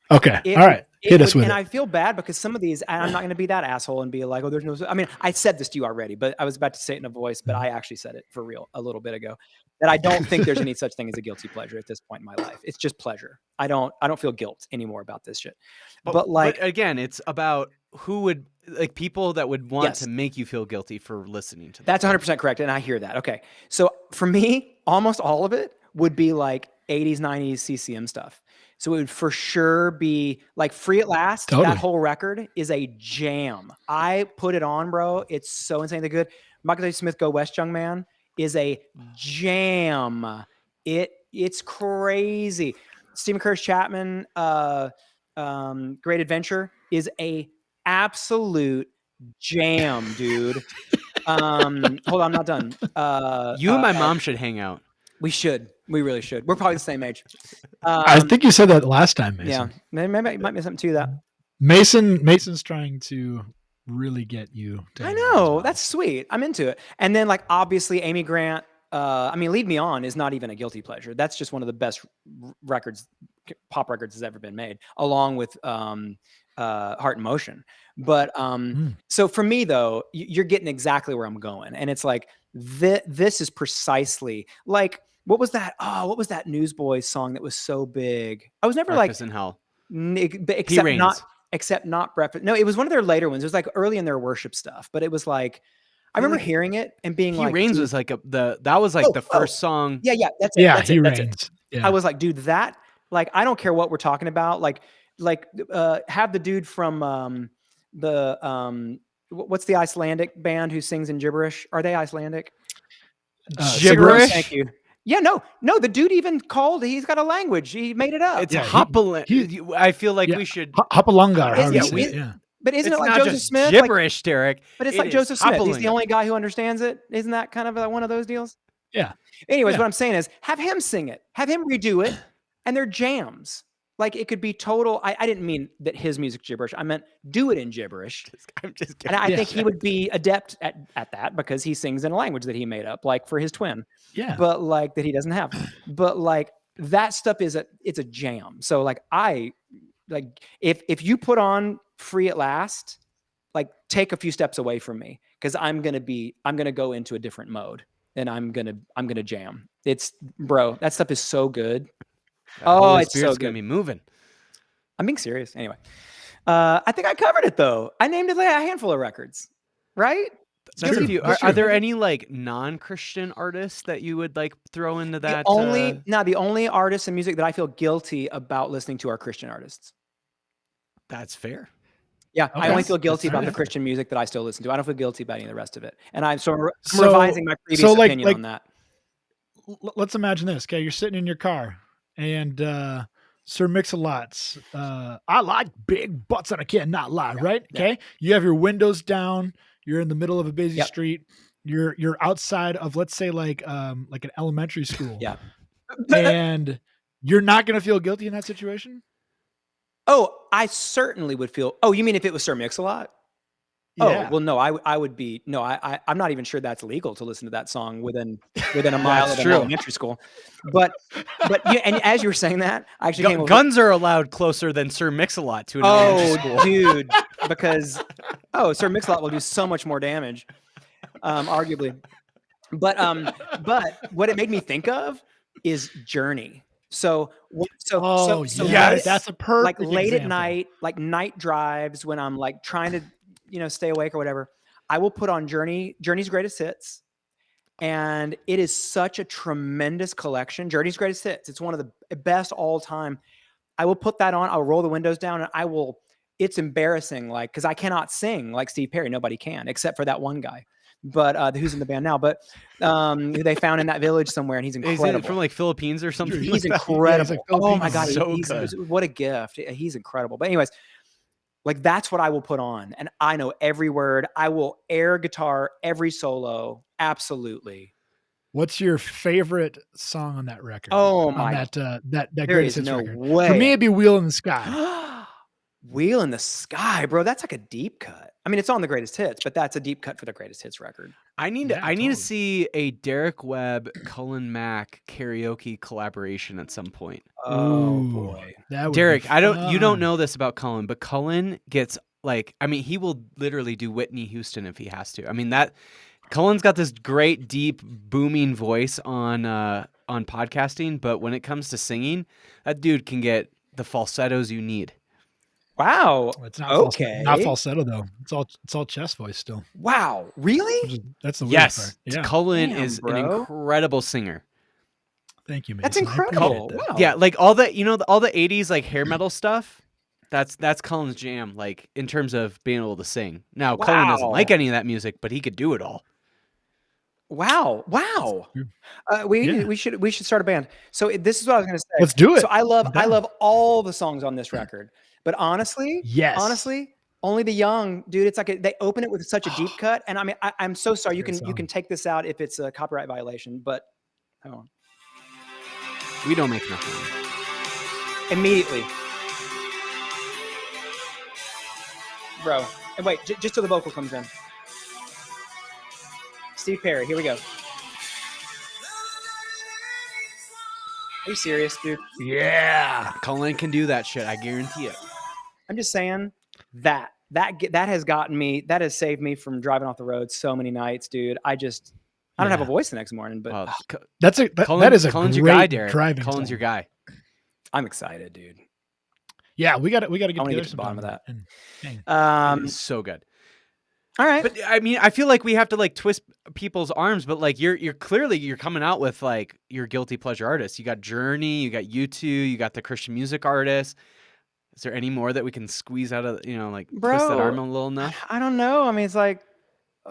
[SPEAKER 3] Okay. All right. Hit us with
[SPEAKER 2] and
[SPEAKER 3] it.
[SPEAKER 2] I feel bad because some of these, and I'm not going to be that asshole and be like, oh, there's no. I mean, I said this to you already, but I was about to say it in a voice, but I actually said it for real a little bit ago. That I don't think there's any such thing as a guilty pleasure at this point in my life. It's just pleasure. I don't feel guilt anymore about this shit. But
[SPEAKER 1] again, it's about who would like people that would want to make you feel guilty for listening to them.
[SPEAKER 2] That's 100% correct, and I hear that. Okay, so for me, almost all of it would be like 80s, 90s CCM stuff. So it would for sure be like Free at Last.
[SPEAKER 3] Totally.
[SPEAKER 2] That whole record is a jam. I put it on, bro. It's so insanely good. Michael J. Smith, Go West, Young Man is a jam. It's crazy. Stephen Curtis Chapman, Great Adventure is a absolute jam, dude. Hold on, I'm not done.
[SPEAKER 1] You and my mom should hang out.
[SPEAKER 2] We should. We really should. We're probably the same age.
[SPEAKER 3] I think you said that last time, Mason.
[SPEAKER 2] Yeah, maybe it might be something to that.
[SPEAKER 3] Mason's trying to really get you to
[SPEAKER 2] I know. That's sweet. I'm into it. And then like obviously Amy Grant, I mean, Lead Me On is not even a guilty pleasure. That's just one of the best records, pop records has ever been made, along with Heart in Motion. But so for me though, you're getting exactly where I'm going. And it's like, this is precisely like, what was that? Oh, what was that Newsboys song that was so big? I was never
[SPEAKER 1] Breakfast in Hell.
[SPEAKER 2] Except not Breakfast. No, it was one of their later ones. It was like early in their worship stuff, but it was like, I remember hearing it and being like,
[SPEAKER 1] He Reigns was like the first song.
[SPEAKER 2] Yeah, that's it.
[SPEAKER 3] Yeah, He Reigns. Yeah.
[SPEAKER 2] I was like, dude, that, like, I don't care what we're talking about. Like have the dude from what's the Icelandic band who sings in gibberish? Are they Icelandic?
[SPEAKER 1] Gibberish?
[SPEAKER 2] Thank you. Yeah, no, the dude even called, he's got a language. He made it up.
[SPEAKER 1] It's Hopalong. I feel like we should.
[SPEAKER 3] Hopalongar.
[SPEAKER 2] But isn't
[SPEAKER 1] it's
[SPEAKER 2] it like
[SPEAKER 1] not
[SPEAKER 2] Joseph
[SPEAKER 1] just
[SPEAKER 2] Smith?
[SPEAKER 1] gibberish, Derek.
[SPEAKER 2] But it's like Joseph Smith. He's the only guy who understands it. Isn't that kind of one of those deals?
[SPEAKER 3] Yeah.
[SPEAKER 2] Anyways, what I'm saying is have him sing it. Have him redo it. And they're jams. Like it could be total. I didn't mean that his music gibberish. I meant do it in gibberish.
[SPEAKER 1] I'm just kidding.
[SPEAKER 2] And I think he would be adept at that because he sings in a language that he made up, like for his twin.
[SPEAKER 3] Yeah.
[SPEAKER 2] But like that he doesn't have. But like that stuff it's a jam. So like if you put on Free at Last, like take a few steps away from me because I'm gonna go into a different mode and I'm gonna jam. It's bro, that stuff is so good.
[SPEAKER 1] Holy
[SPEAKER 2] it's
[SPEAKER 1] Spirit's
[SPEAKER 2] so good.
[SPEAKER 1] gonna be moving.
[SPEAKER 2] I'm being serious. Anyway, I think I covered it though. I named it like a handful of records, right?
[SPEAKER 1] That's a
[SPEAKER 3] true.
[SPEAKER 1] few.
[SPEAKER 3] That's
[SPEAKER 1] Are
[SPEAKER 3] true.
[SPEAKER 1] there any like non-Christian artists that you would like throw into that?
[SPEAKER 2] The only artists and music that I feel guilty about listening to are Christian artists.
[SPEAKER 1] That's fair.
[SPEAKER 2] Yeah, I
[SPEAKER 3] Okay.
[SPEAKER 2] only feel guilty
[SPEAKER 3] That's
[SPEAKER 2] about the
[SPEAKER 3] fair.
[SPEAKER 2] Christian music that I still listen to. I don't feel guilty about any of the rest of it. And I'm
[SPEAKER 3] So-
[SPEAKER 2] revising my previous
[SPEAKER 3] so, like-
[SPEAKER 2] opinion
[SPEAKER 3] like-
[SPEAKER 2] on that.
[SPEAKER 3] Let's imagine this. Okay, you're sitting in your car, and Sir Mix-a-Lot's "I like big butts and I cannot lie." Right?
[SPEAKER 2] yeah.
[SPEAKER 3] Okay, you have your windows down. You're in the middle of a busy
[SPEAKER 2] Yep.
[SPEAKER 3] street. You're outside of, let's say, like an elementary school.
[SPEAKER 2] Yeah.
[SPEAKER 3] And you're not going to feel guilty in that situation.
[SPEAKER 2] Oh, I certainly would feel. Oh, you mean if it was Sir Mix-a-Lot?
[SPEAKER 3] Yeah.
[SPEAKER 2] Oh, well, no, I would be. No, I'm not even sure that's legal to listen to that song within a mile of an
[SPEAKER 1] true.
[SPEAKER 2] elementary school. But yeah, and as you were saying that, I actually came up with-
[SPEAKER 1] Guns are allowed closer than Sir Mix-a-Lot to an elementary school.
[SPEAKER 2] dude, because Sir Mix-a-Lot will do so much more damage, arguably. But what it made me think of is Journey. So
[SPEAKER 3] yes, that's a perfect
[SPEAKER 2] like late at
[SPEAKER 3] example.
[SPEAKER 2] night, like night drives when I'm like trying to stay awake or whatever. I will put on Journey's greatest hits. And it is such a tremendous collection. Journey's greatest hits. It's one of the best all time. I will put that on. I'll roll the windows down and it's embarrassing. Like, cause I cannot sing like Steve Perry. Nobody can, except for that one guy, but who's in the band now, but who they found in that village somewhere. And he's incredible.
[SPEAKER 1] Is it from like Philippines or something?
[SPEAKER 2] He's
[SPEAKER 1] like that?
[SPEAKER 2] incredible.
[SPEAKER 3] Yeah,
[SPEAKER 2] Oh my God.
[SPEAKER 1] so
[SPEAKER 2] he's
[SPEAKER 1] good.
[SPEAKER 2] what a gift. He's incredible. But anyways, like that's what I will put on. And I know every word. I will air guitar, every solo. Absolutely.
[SPEAKER 3] What's your favorite song on that record?
[SPEAKER 2] Oh
[SPEAKER 3] on
[SPEAKER 2] my!
[SPEAKER 3] that
[SPEAKER 2] There
[SPEAKER 3] greatest
[SPEAKER 2] is
[SPEAKER 3] hits
[SPEAKER 2] no
[SPEAKER 3] record.
[SPEAKER 2] way.
[SPEAKER 3] For me, it'd be "Wheel in the Sky."
[SPEAKER 2] Wheel in the Sky, bro. That's like a deep cut. I mean, it's on the greatest hits, but that's a deep cut for the greatest hits record.
[SPEAKER 1] I need
[SPEAKER 3] Yeah,
[SPEAKER 1] to
[SPEAKER 3] totally.
[SPEAKER 1] see a Derek Webb, Cullen Mac karaoke collaboration at some point.
[SPEAKER 2] Oh
[SPEAKER 3] Ooh,
[SPEAKER 2] boy.
[SPEAKER 3] that would be
[SPEAKER 1] Derek, you don't
[SPEAKER 3] fun.
[SPEAKER 1] know this about Cullen, but Cullen gets like, I mean, he will literally do Whitney Houston if he has to. I mean, Cullen's got this great, deep, booming voice on podcasting, but when it comes to singing, that dude can get the falsettos you need.
[SPEAKER 2] Wow.
[SPEAKER 3] It's not
[SPEAKER 2] Okay.
[SPEAKER 3] not falsetto though. It's all chest voice still.
[SPEAKER 2] Wow. Really?
[SPEAKER 3] That's the weird
[SPEAKER 1] Yes,
[SPEAKER 3] part. Yeah.
[SPEAKER 1] Cullen
[SPEAKER 2] Damn,
[SPEAKER 1] is an
[SPEAKER 2] bro.
[SPEAKER 1] incredible singer.
[SPEAKER 3] Thank you, Mason.
[SPEAKER 2] That's
[SPEAKER 3] I appreciate
[SPEAKER 2] incredible.
[SPEAKER 3] that.
[SPEAKER 2] Wow.
[SPEAKER 1] Yeah, like all the all the 80s like hair metal stuff. That's Cullen's jam, like in terms of being able to sing. Now Cullen doesn't
[SPEAKER 2] Wow.
[SPEAKER 1] like any of that music, but he could do it all.
[SPEAKER 2] Wow.
[SPEAKER 3] Yeah.
[SPEAKER 2] We should start a band. So this is what I was going to say.
[SPEAKER 3] Let's do it.
[SPEAKER 2] So I
[SPEAKER 3] I'm down.
[SPEAKER 2] love all the songs on this record, but honestly,
[SPEAKER 3] Yes.
[SPEAKER 2] only the young, dude. It's like they open it with such a deep cut, and I mean, I'm so sorry. You
[SPEAKER 3] Great
[SPEAKER 2] can
[SPEAKER 3] song.
[SPEAKER 2] take this out if it's a copyright violation, but hang on.
[SPEAKER 1] We don't make enough money.
[SPEAKER 2] Immediately, bro. And wait, just till the vocal comes in. Steve Perry. Here we go. Are you serious, dude?
[SPEAKER 3] Yeah.
[SPEAKER 1] Cullen can do that shit, I guarantee it.
[SPEAKER 2] I'm just saying that has gotten me. That has saved me from driving off the road so many nights, dude. I don't have a
[SPEAKER 3] Yeah.
[SPEAKER 2] voice the next morning, but
[SPEAKER 1] Well,
[SPEAKER 3] That is a
[SPEAKER 1] Cullen's
[SPEAKER 3] great
[SPEAKER 1] your guy, Derek.
[SPEAKER 3] driving
[SPEAKER 1] Cullen's
[SPEAKER 3] song.
[SPEAKER 1] your guy.
[SPEAKER 2] I'm excited, dude.
[SPEAKER 3] Yeah, we got to get
[SPEAKER 2] I wanna
[SPEAKER 3] together
[SPEAKER 2] get to the bottom of
[SPEAKER 3] sometime
[SPEAKER 2] that.
[SPEAKER 3] and hang.
[SPEAKER 1] It is so good.
[SPEAKER 2] All right.
[SPEAKER 1] But I mean, I feel like we have to like twist people's arms, but like you're clearly coming out with like your guilty pleasure artists. You got Journey, you got U2, you got the Christian music artists. Is there any more that we can squeeze out of, like twist that
[SPEAKER 2] Bro,
[SPEAKER 1] arm a little enough?
[SPEAKER 2] I don't know. I mean, it's like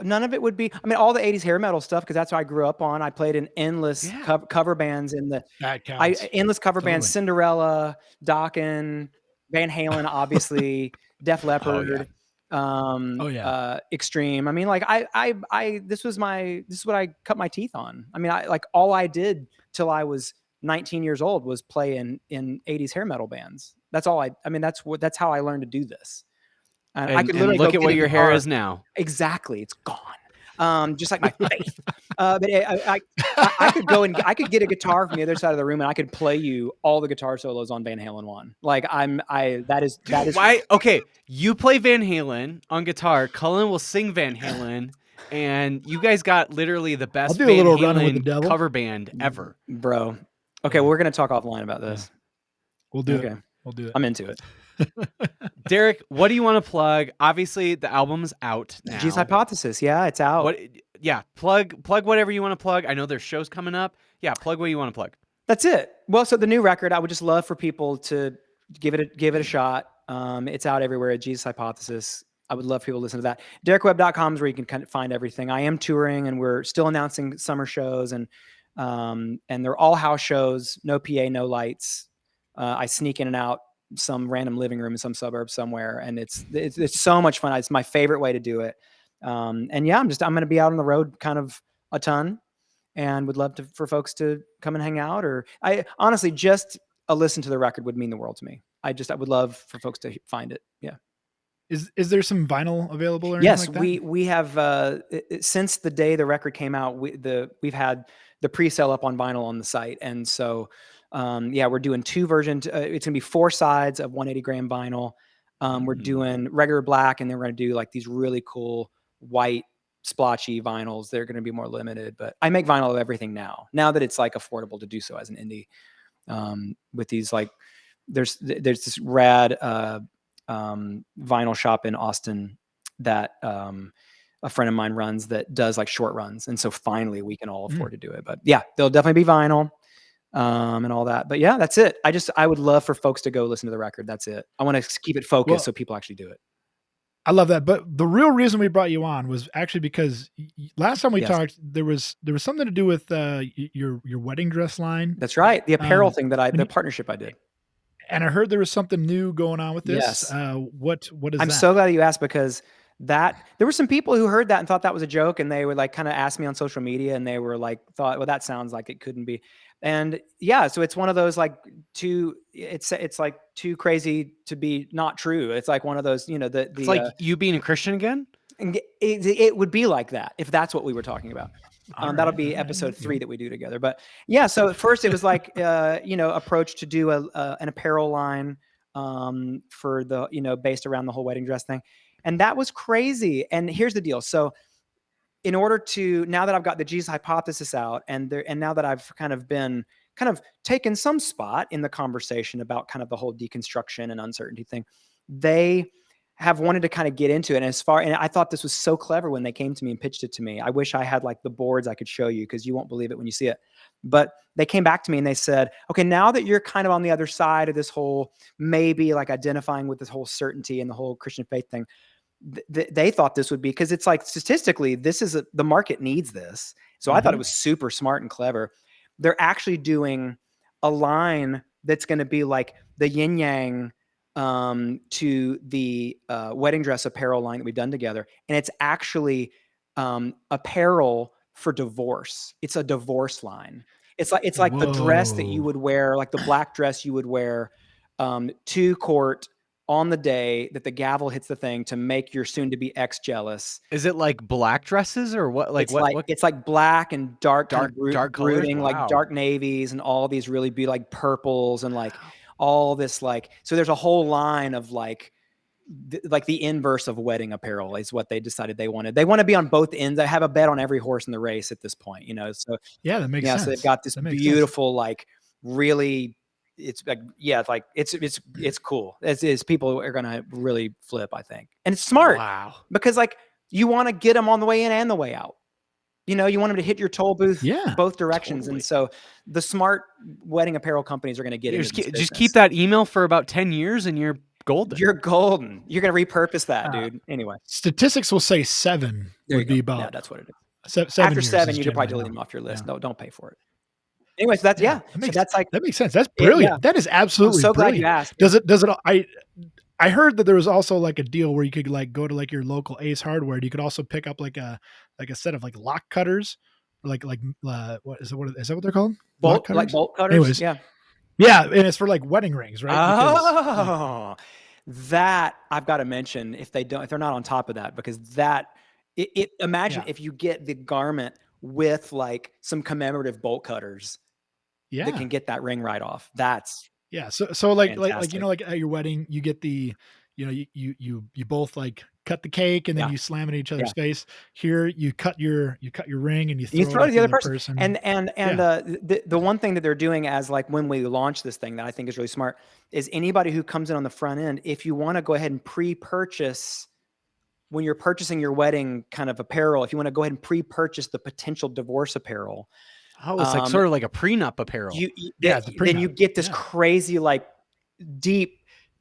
[SPEAKER 2] none of it would be. I mean, all the '80s hair metal stuff because that's what I grew up on. I played in endless
[SPEAKER 1] Yeah.
[SPEAKER 2] cover bands in the
[SPEAKER 3] That counts.
[SPEAKER 2] endless cover bands:
[SPEAKER 3] Totally.
[SPEAKER 2] Cinderella, Dokken, Van Halen, obviously, Def Leppard. Extreme. I mean, like this is what I cut my teeth on. I mean, all I did till I was 19 years old was play in 80s hair metal bands. That's all I mean, that's how I learned to do this. And I could literally
[SPEAKER 1] look
[SPEAKER 2] go
[SPEAKER 1] at
[SPEAKER 2] get
[SPEAKER 1] what
[SPEAKER 2] a
[SPEAKER 1] your hair
[SPEAKER 2] guitar.
[SPEAKER 1] is now.
[SPEAKER 2] Exactly. It's gone. Just like my faith. But I could go and I could get a guitar from the other side of the room and I could play you all the guitar solos on Van Halen 1. Like that is
[SPEAKER 1] Why? Okay, you play Van Halen on guitar. Cullen will sing Van Halen, and you guys got literally the best
[SPEAKER 3] do a
[SPEAKER 1] Van
[SPEAKER 3] little Running with the
[SPEAKER 1] Halen
[SPEAKER 3] Devil.
[SPEAKER 1] cover band ever.
[SPEAKER 2] bro. Okay, well, we're gonna talk offline about this.
[SPEAKER 3] We'll do
[SPEAKER 2] Okay.
[SPEAKER 3] it. We'll do
[SPEAKER 2] I'm into it.
[SPEAKER 3] it.
[SPEAKER 1] Derek, what do you want to plug? Obviously, the album's out
[SPEAKER 2] G's
[SPEAKER 1] now.
[SPEAKER 2] Hypothesis. Yeah, it's out.
[SPEAKER 1] What? Yeah, plug whatever you want to plug. I know there's shows coming up. Yeah, plug what you want to plug.
[SPEAKER 2] That's it. Well, so the new record, I would just love for people to give it a shot. It's out everywhere at Jesus Hypothesis. I would love people to listen to that. DerekWebb.com is where you can kind of find everything. I am touring, and we're still announcing summer shows, and they're all house shows, no PA, no lights. I sneak in and out some random living room in some suburb somewhere, and it's so much fun. It's my favorite way to do it. And yeah, I'm going to be out on the road kind of a ton, and would love for folks to come and hang out. Or I honestly, just a listen to the record would mean the world to me. I would love for folks to find it. Yeah.
[SPEAKER 3] Is there some vinyl available or
[SPEAKER 2] Yes,
[SPEAKER 3] anything like that?
[SPEAKER 2] we have since the day the record came out, we've had the pre-sale up on vinyl on the site, and so yeah, we're doing 2 versions. It's gonna be 4 sides of 180-gram vinyl. We're doing regular black, and then we're gonna do like these really cool white splotchy vinyls. They're gonna be more limited, but I make vinyl of everything now. Now that it's like affordable to do so as an indie, with these like there's this rad vinyl shop in Austin that a friend of mine runs that does like short runs. And so finally we can all afford to do it. But yeah, there'll definitely be vinyl and all that. But yeah, that's it. I would love for folks to go listen to the record. That's it. I want to keep it focused so people actually do it.
[SPEAKER 3] I love that. But the real reason we brought you on was actually because last time we talked, there was something to do with your wedding dress line.
[SPEAKER 2] That's right. The apparel thing the partnership I did.
[SPEAKER 3] And I heard there was something new going on with this.
[SPEAKER 2] Yes.
[SPEAKER 3] What is that?
[SPEAKER 2] I'm so glad you asked, because there were some people who heard that and thought that was a joke, and they would like kind of ask me on social media, and they were like, well, that sounds like it couldn't be. And yeah, so it's one of those like it's like too crazy to be not true. It's like one of those, it's
[SPEAKER 1] like you being a Christian again.
[SPEAKER 2] It would be like that if that's what we were talking about. That'll be episode 3 that we do together. But yeah, so at first it was like, approach to do an apparel line for the, based around the whole wedding dress thing. And that was crazy. And here's the deal. So in order to, now that I've got the Jesus Hypothesis out, and now that I've kind of taken some spot in the conversation about kind of the whole deconstruction and uncertainty thing, they have wanted to kind of get into it. And I thought this was so clever when they came to me and pitched it to me. I wish I had like the boards I could show you, because you won't believe it when you see it. But they came back to me and they said, okay, now that you're kind of on the other side of this whole, maybe like identifying with this whole certainty and the whole Christian faith thing, they thought this would be, because it's like statistically, the market needs this. So I thought it was super smart and clever. They're actually doing a line that's going to be like the yin yang to the wedding dress apparel line that we've done together. And it's actually apparel for divorce. It's a divorce line. It's like the dress that you would wear, like the black dress you would wear to court on the day that the gavel hits the thing to make your soon-to-be ex jealous.
[SPEAKER 1] Is it like black dresses or what? Like
[SPEAKER 2] it's like black and dark
[SPEAKER 1] brooding,
[SPEAKER 2] like dark navies and all these really be like purples and like all this like, so there's a whole line of like the inverse of wedding apparel is what they decided they wanted. They want to be on both ends. I have a bet on every horse in the race at this point, So
[SPEAKER 3] yeah, that makes sense.
[SPEAKER 2] So they've got this beautiful, like really, it's like, yeah, like it's cool. It's people are gonna really flip, I think, and it's smart.
[SPEAKER 1] Wow,
[SPEAKER 2] because like you want to get them on the way in and the way out. You want them to hit your toll booth both directions. Totally. And so the smart wedding apparel companies are going to get into this
[SPEAKER 1] just keep that email for about 10 years and you're golden.
[SPEAKER 2] You're golden. You're going to repurpose that, dude. Anyway,
[SPEAKER 3] statistics will say 7 would be about.
[SPEAKER 2] Yeah, that's what it is.
[SPEAKER 3] 7
[SPEAKER 2] After 7, you could probably delete them off your list. No, don't pay for it. Anyway, so that's
[SPEAKER 3] that makes sense. That's brilliant. That is absolutely
[SPEAKER 2] I'm so
[SPEAKER 3] brilliant.
[SPEAKER 2] Glad you asked.
[SPEAKER 3] Does it? I heard that there was also like a deal where you could like go to like your local Ace Hardware. You could also pick up like a set of like lock cutters, what is that what they're called?
[SPEAKER 2] Bolt cutters.
[SPEAKER 3] Anyways,
[SPEAKER 2] yeah,
[SPEAKER 3] and it's for like wedding rings, right?
[SPEAKER 2] Oh, that I've got to mention if they're not on top of that, because imagine if you get the garment with like some commemorative bolt cutters that can get that ring right off. That's
[SPEAKER 3] so like
[SPEAKER 2] fantastic.
[SPEAKER 3] like like at your wedding you get the you know, you both like cut the cake and then
[SPEAKER 2] Yeah.
[SPEAKER 3] you slam it in each
[SPEAKER 2] Yeah.
[SPEAKER 3] other's face. Here you cut your ring and you
[SPEAKER 2] You
[SPEAKER 3] throw
[SPEAKER 2] throw
[SPEAKER 3] it
[SPEAKER 2] it
[SPEAKER 3] at
[SPEAKER 2] to the other
[SPEAKER 3] other
[SPEAKER 2] person.
[SPEAKER 3] person.
[SPEAKER 2] And
[SPEAKER 3] Yeah.
[SPEAKER 2] the one thing that they're doing as like when we launch this thing that I think is really smart is anybody who comes in on the front end, if you want to go ahead and pre-purchase when you're purchasing your wedding kind of apparel, if you want to go ahead and pre-purchase the potential divorce apparel,
[SPEAKER 1] Oh, it's like sort of like a prenup apparel.
[SPEAKER 3] Yeah, it's a
[SPEAKER 2] then you
[SPEAKER 3] prenup.
[SPEAKER 2] get this
[SPEAKER 3] Yeah.
[SPEAKER 2] crazy like deep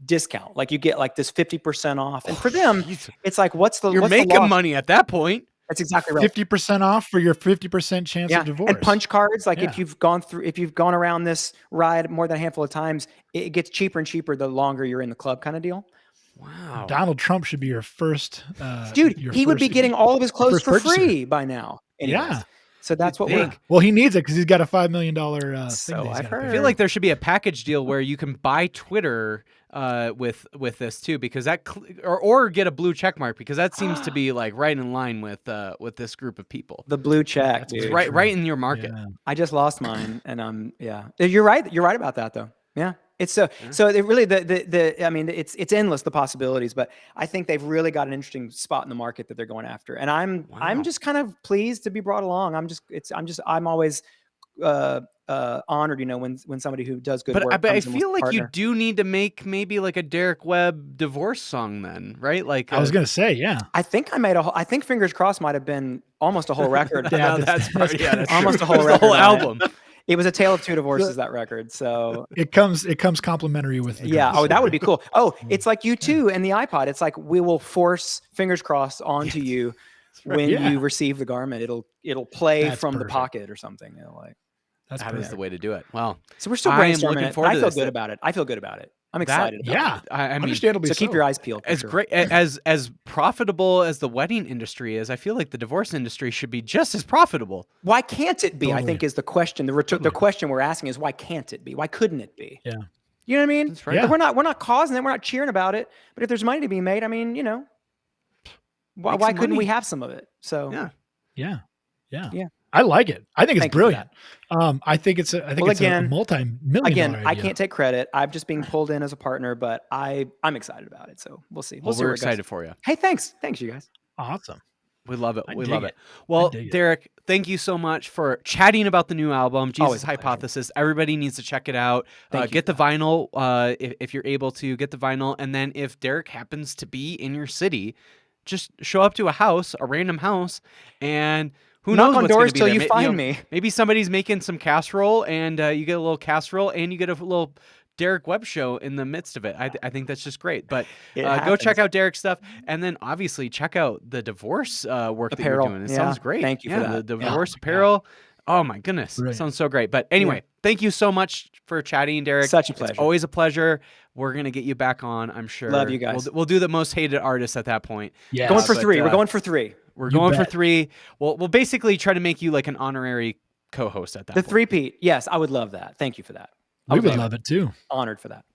[SPEAKER 2] discount. Like you get like this 50% off. And for them,
[SPEAKER 1] Jeez.
[SPEAKER 2] it's like what's the
[SPEAKER 1] You're
[SPEAKER 2] what's the
[SPEAKER 1] making
[SPEAKER 2] loss?
[SPEAKER 1] money at that point.
[SPEAKER 2] That's exactly right.
[SPEAKER 3] 50% off for your 50% chance
[SPEAKER 2] Yeah,
[SPEAKER 3] of divorce.
[SPEAKER 2] and punch cards. Like
[SPEAKER 3] Yeah.
[SPEAKER 2] if you've gone around this ride more than a handful of times, it gets cheaper and cheaper the longer you're in the club, kind of deal.
[SPEAKER 1] Wow.
[SPEAKER 3] Donald Trump should be your first.
[SPEAKER 2] Dude,
[SPEAKER 3] your
[SPEAKER 2] he would be
[SPEAKER 3] first-
[SPEAKER 2] getting all of his clothes
[SPEAKER 3] first
[SPEAKER 2] for
[SPEAKER 3] purchaser.
[SPEAKER 2] free by now. Anyways.
[SPEAKER 3] Yeah.
[SPEAKER 2] So that's
[SPEAKER 1] You'd
[SPEAKER 2] what we're.
[SPEAKER 1] think.
[SPEAKER 3] Well, he needs it because he's got a $5 million thing.
[SPEAKER 2] So
[SPEAKER 3] that he's
[SPEAKER 2] I've
[SPEAKER 3] gotta pay
[SPEAKER 2] heard.
[SPEAKER 1] I feel like there should be a package deal where you can buy Twitter with this too, because that or get a blue check mark, because that seems to be like right in line with this group of people.
[SPEAKER 2] The blue check,
[SPEAKER 3] That's
[SPEAKER 2] dude.
[SPEAKER 3] very
[SPEAKER 1] Right,
[SPEAKER 3] true.
[SPEAKER 1] right in your market.
[SPEAKER 3] Yeah.
[SPEAKER 2] I just lost mine, and yeah. You're right. You're right about that, though. Yeah. It's so it really I mean it's endless the possibilities, but I think they've really got an interesting spot in the market that they're going after, and I'm
[SPEAKER 1] Wow.
[SPEAKER 2] just kind of pleased to be brought along. I'm always honored, you know, when somebody who does good
[SPEAKER 1] But
[SPEAKER 2] work.
[SPEAKER 1] I
[SPEAKER 2] comes and wants
[SPEAKER 1] feel
[SPEAKER 2] to
[SPEAKER 1] like you
[SPEAKER 2] partner.
[SPEAKER 1] do need to make maybe like a Derek Webb divorce song then, right? Like
[SPEAKER 3] I was gonna say, yeah.
[SPEAKER 2] I think I think Fingers Crossed might have been almost a whole record.
[SPEAKER 3] Yeah,
[SPEAKER 1] that's
[SPEAKER 2] Almost
[SPEAKER 1] almost
[SPEAKER 2] a whole
[SPEAKER 1] the whole
[SPEAKER 2] record on it.
[SPEAKER 1] album.
[SPEAKER 2] It was a tale of two divorces, that record. So
[SPEAKER 3] It comes complimentary with the
[SPEAKER 2] yeah.
[SPEAKER 3] dress.
[SPEAKER 2] Oh, that would be cool. Oh, it's like U2 and the iPod. It's like we will force Fingers Crossed onto you when
[SPEAKER 3] Yeah.
[SPEAKER 2] you receive the garment. It'll play
[SPEAKER 3] That's
[SPEAKER 2] from the
[SPEAKER 3] perfect.
[SPEAKER 2] pocket or something. You know, like
[SPEAKER 3] That's
[SPEAKER 1] That is
[SPEAKER 3] perfect.
[SPEAKER 1] the way to do it. Well,
[SPEAKER 2] so we're still
[SPEAKER 1] I am
[SPEAKER 2] brainstorming
[SPEAKER 1] looking
[SPEAKER 2] it. But
[SPEAKER 1] forward
[SPEAKER 2] I
[SPEAKER 1] to
[SPEAKER 2] feel
[SPEAKER 1] this.
[SPEAKER 2] good about it. I feel good about it. I'm
[SPEAKER 1] That-
[SPEAKER 2] excited. About
[SPEAKER 3] Yeah.
[SPEAKER 2] it.
[SPEAKER 1] I mean,
[SPEAKER 3] Understandably
[SPEAKER 2] So keep your eyes peeled. For
[SPEAKER 1] as
[SPEAKER 2] sure.
[SPEAKER 1] great as profitable as the wedding industry is, I feel like the divorce industry should be just as profitable.
[SPEAKER 2] Why can't it be? I
[SPEAKER 3] Totally.
[SPEAKER 2] think is the question. The question we're asking is why can't it be? Why couldn't it be?
[SPEAKER 3] Yeah.
[SPEAKER 2] You know what I mean?
[SPEAKER 1] That's right.
[SPEAKER 2] Like,
[SPEAKER 3] Yeah.
[SPEAKER 2] we're not causing it. We're not cheering about it. But if there's money to be made, I mean, you know, why
[SPEAKER 1] Make some
[SPEAKER 2] couldn't we
[SPEAKER 1] money.
[SPEAKER 2] have some of it? So
[SPEAKER 1] Yeah.
[SPEAKER 3] Yeah. Yeah.
[SPEAKER 2] Yeah.
[SPEAKER 3] I like it. I think it's
[SPEAKER 2] Thank you for
[SPEAKER 3] brilliant. I think it's a
[SPEAKER 2] Well,
[SPEAKER 3] it's
[SPEAKER 2] again-
[SPEAKER 3] a multi-million
[SPEAKER 2] again,
[SPEAKER 3] dollar
[SPEAKER 2] I
[SPEAKER 3] idea.
[SPEAKER 2] can't take credit. I'm just being pulled in as a partner, but I'm excited about it. So we'll see. We'll
[SPEAKER 1] Well,
[SPEAKER 2] see
[SPEAKER 1] we're
[SPEAKER 2] where it goes.
[SPEAKER 1] excited for you.
[SPEAKER 2] Hey, thanks, you guys.
[SPEAKER 3] Awesome.
[SPEAKER 1] We love it.
[SPEAKER 3] I
[SPEAKER 1] We
[SPEAKER 3] dig
[SPEAKER 1] love
[SPEAKER 3] it.
[SPEAKER 1] it. Well,
[SPEAKER 3] dig it.
[SPEAKER 1] Derek, thank you so much for chatting about the new album, Jesus
[SPEAKER 2] Always a pleasure.
[SPEAKER 1] Hypothesis. Everybody needs to check it out.
[SPEAKER 2] Thank you
[SPEAKER 1] Get
[SPEAKER 2] for
[SPEAKER 1] the vinyl if you're able to. Get the vinyl, and then if Derek happens to be in your city, just show up to a random house, and who
[SPEAKER 2] Knock
[SPEAKER 1] knows
[SPEAKER 2] on
[SPEAKER 1] what's gonna
[SPEAKER 2] doors
[SPEAKER 1] be
[SPEAKER 2] till
[SPEAKER 1] there.
[SPEAKER 2] you
[SPEAKER 1] May-
[SPEAKER 2] find
[SPEAKER 1] know,
[SPEAKER 2] me.
[SPEAKER 1] Maybe somebody's making some casserole, and you get a little casserole, and you get a little Derek Webb show in the midst of it. I think that's just great. But
[SPEAKER 2] It
[SPEAKER 1] go check
[SPEAKER 2] happens.
[SPEAKER 1] out Derek's stuff, and then obviously check out the divorce work that
[SPEAKER 2] Apparel.
[SPEAKER 1] you're doing. It
[SPEAKER 2] Yeah.
[SPEAKER 1] sounds great.
[SPEAKER 2] Thank you for
[SPEAKER 1] Yeah,
[SPEAKER 2] that.
[SPEAKER 1] The
[SPEAKER 2] Yeah.
[SPEAKER 1] divorce apparel. Oh my goodness,
[SPEAKER 3] Brilliant.
[SPEAKER 1] sounds so great. But anyway, thank you so much for chatting, Derek.
[SPEAKER 2] Such a
[SPEAKER 1] It's
[SPEAKER 2] pleasure.
[SPEAKER 1] always a pleasure. We're gonna get you back on, I'm sure.
[SPEAKER 2] Love you guys.
[SPEAKER 1] We'll do the most hated artist at that point.
[SPEAKER 3] Yeah.
[SPEAKER 2] Going for
[SPEAKER 1] but,
[SPEAKER 2] 3. We're
[SPEAKER 1] uh,
[SPEAKER 2] going for 3.
[SPEAKER 1] We're
[SPEAKER 3] You
[SPEAKER 1] going for
[SPEAKER 3] bet.
[SPEAKER 1] 3. We'll basically try to make you like an honorary co-host at that
[SPEAKER 2] The
[SPEAKER 1] point.
[SPEAKER 2] 3-peat. Yes, I would love that. Thank you for that. I
[SPEAKER 3] We would
[SPEAKER 2] be
[SPEAKER 3] love it too.
[SPEAKER 2] honored for that.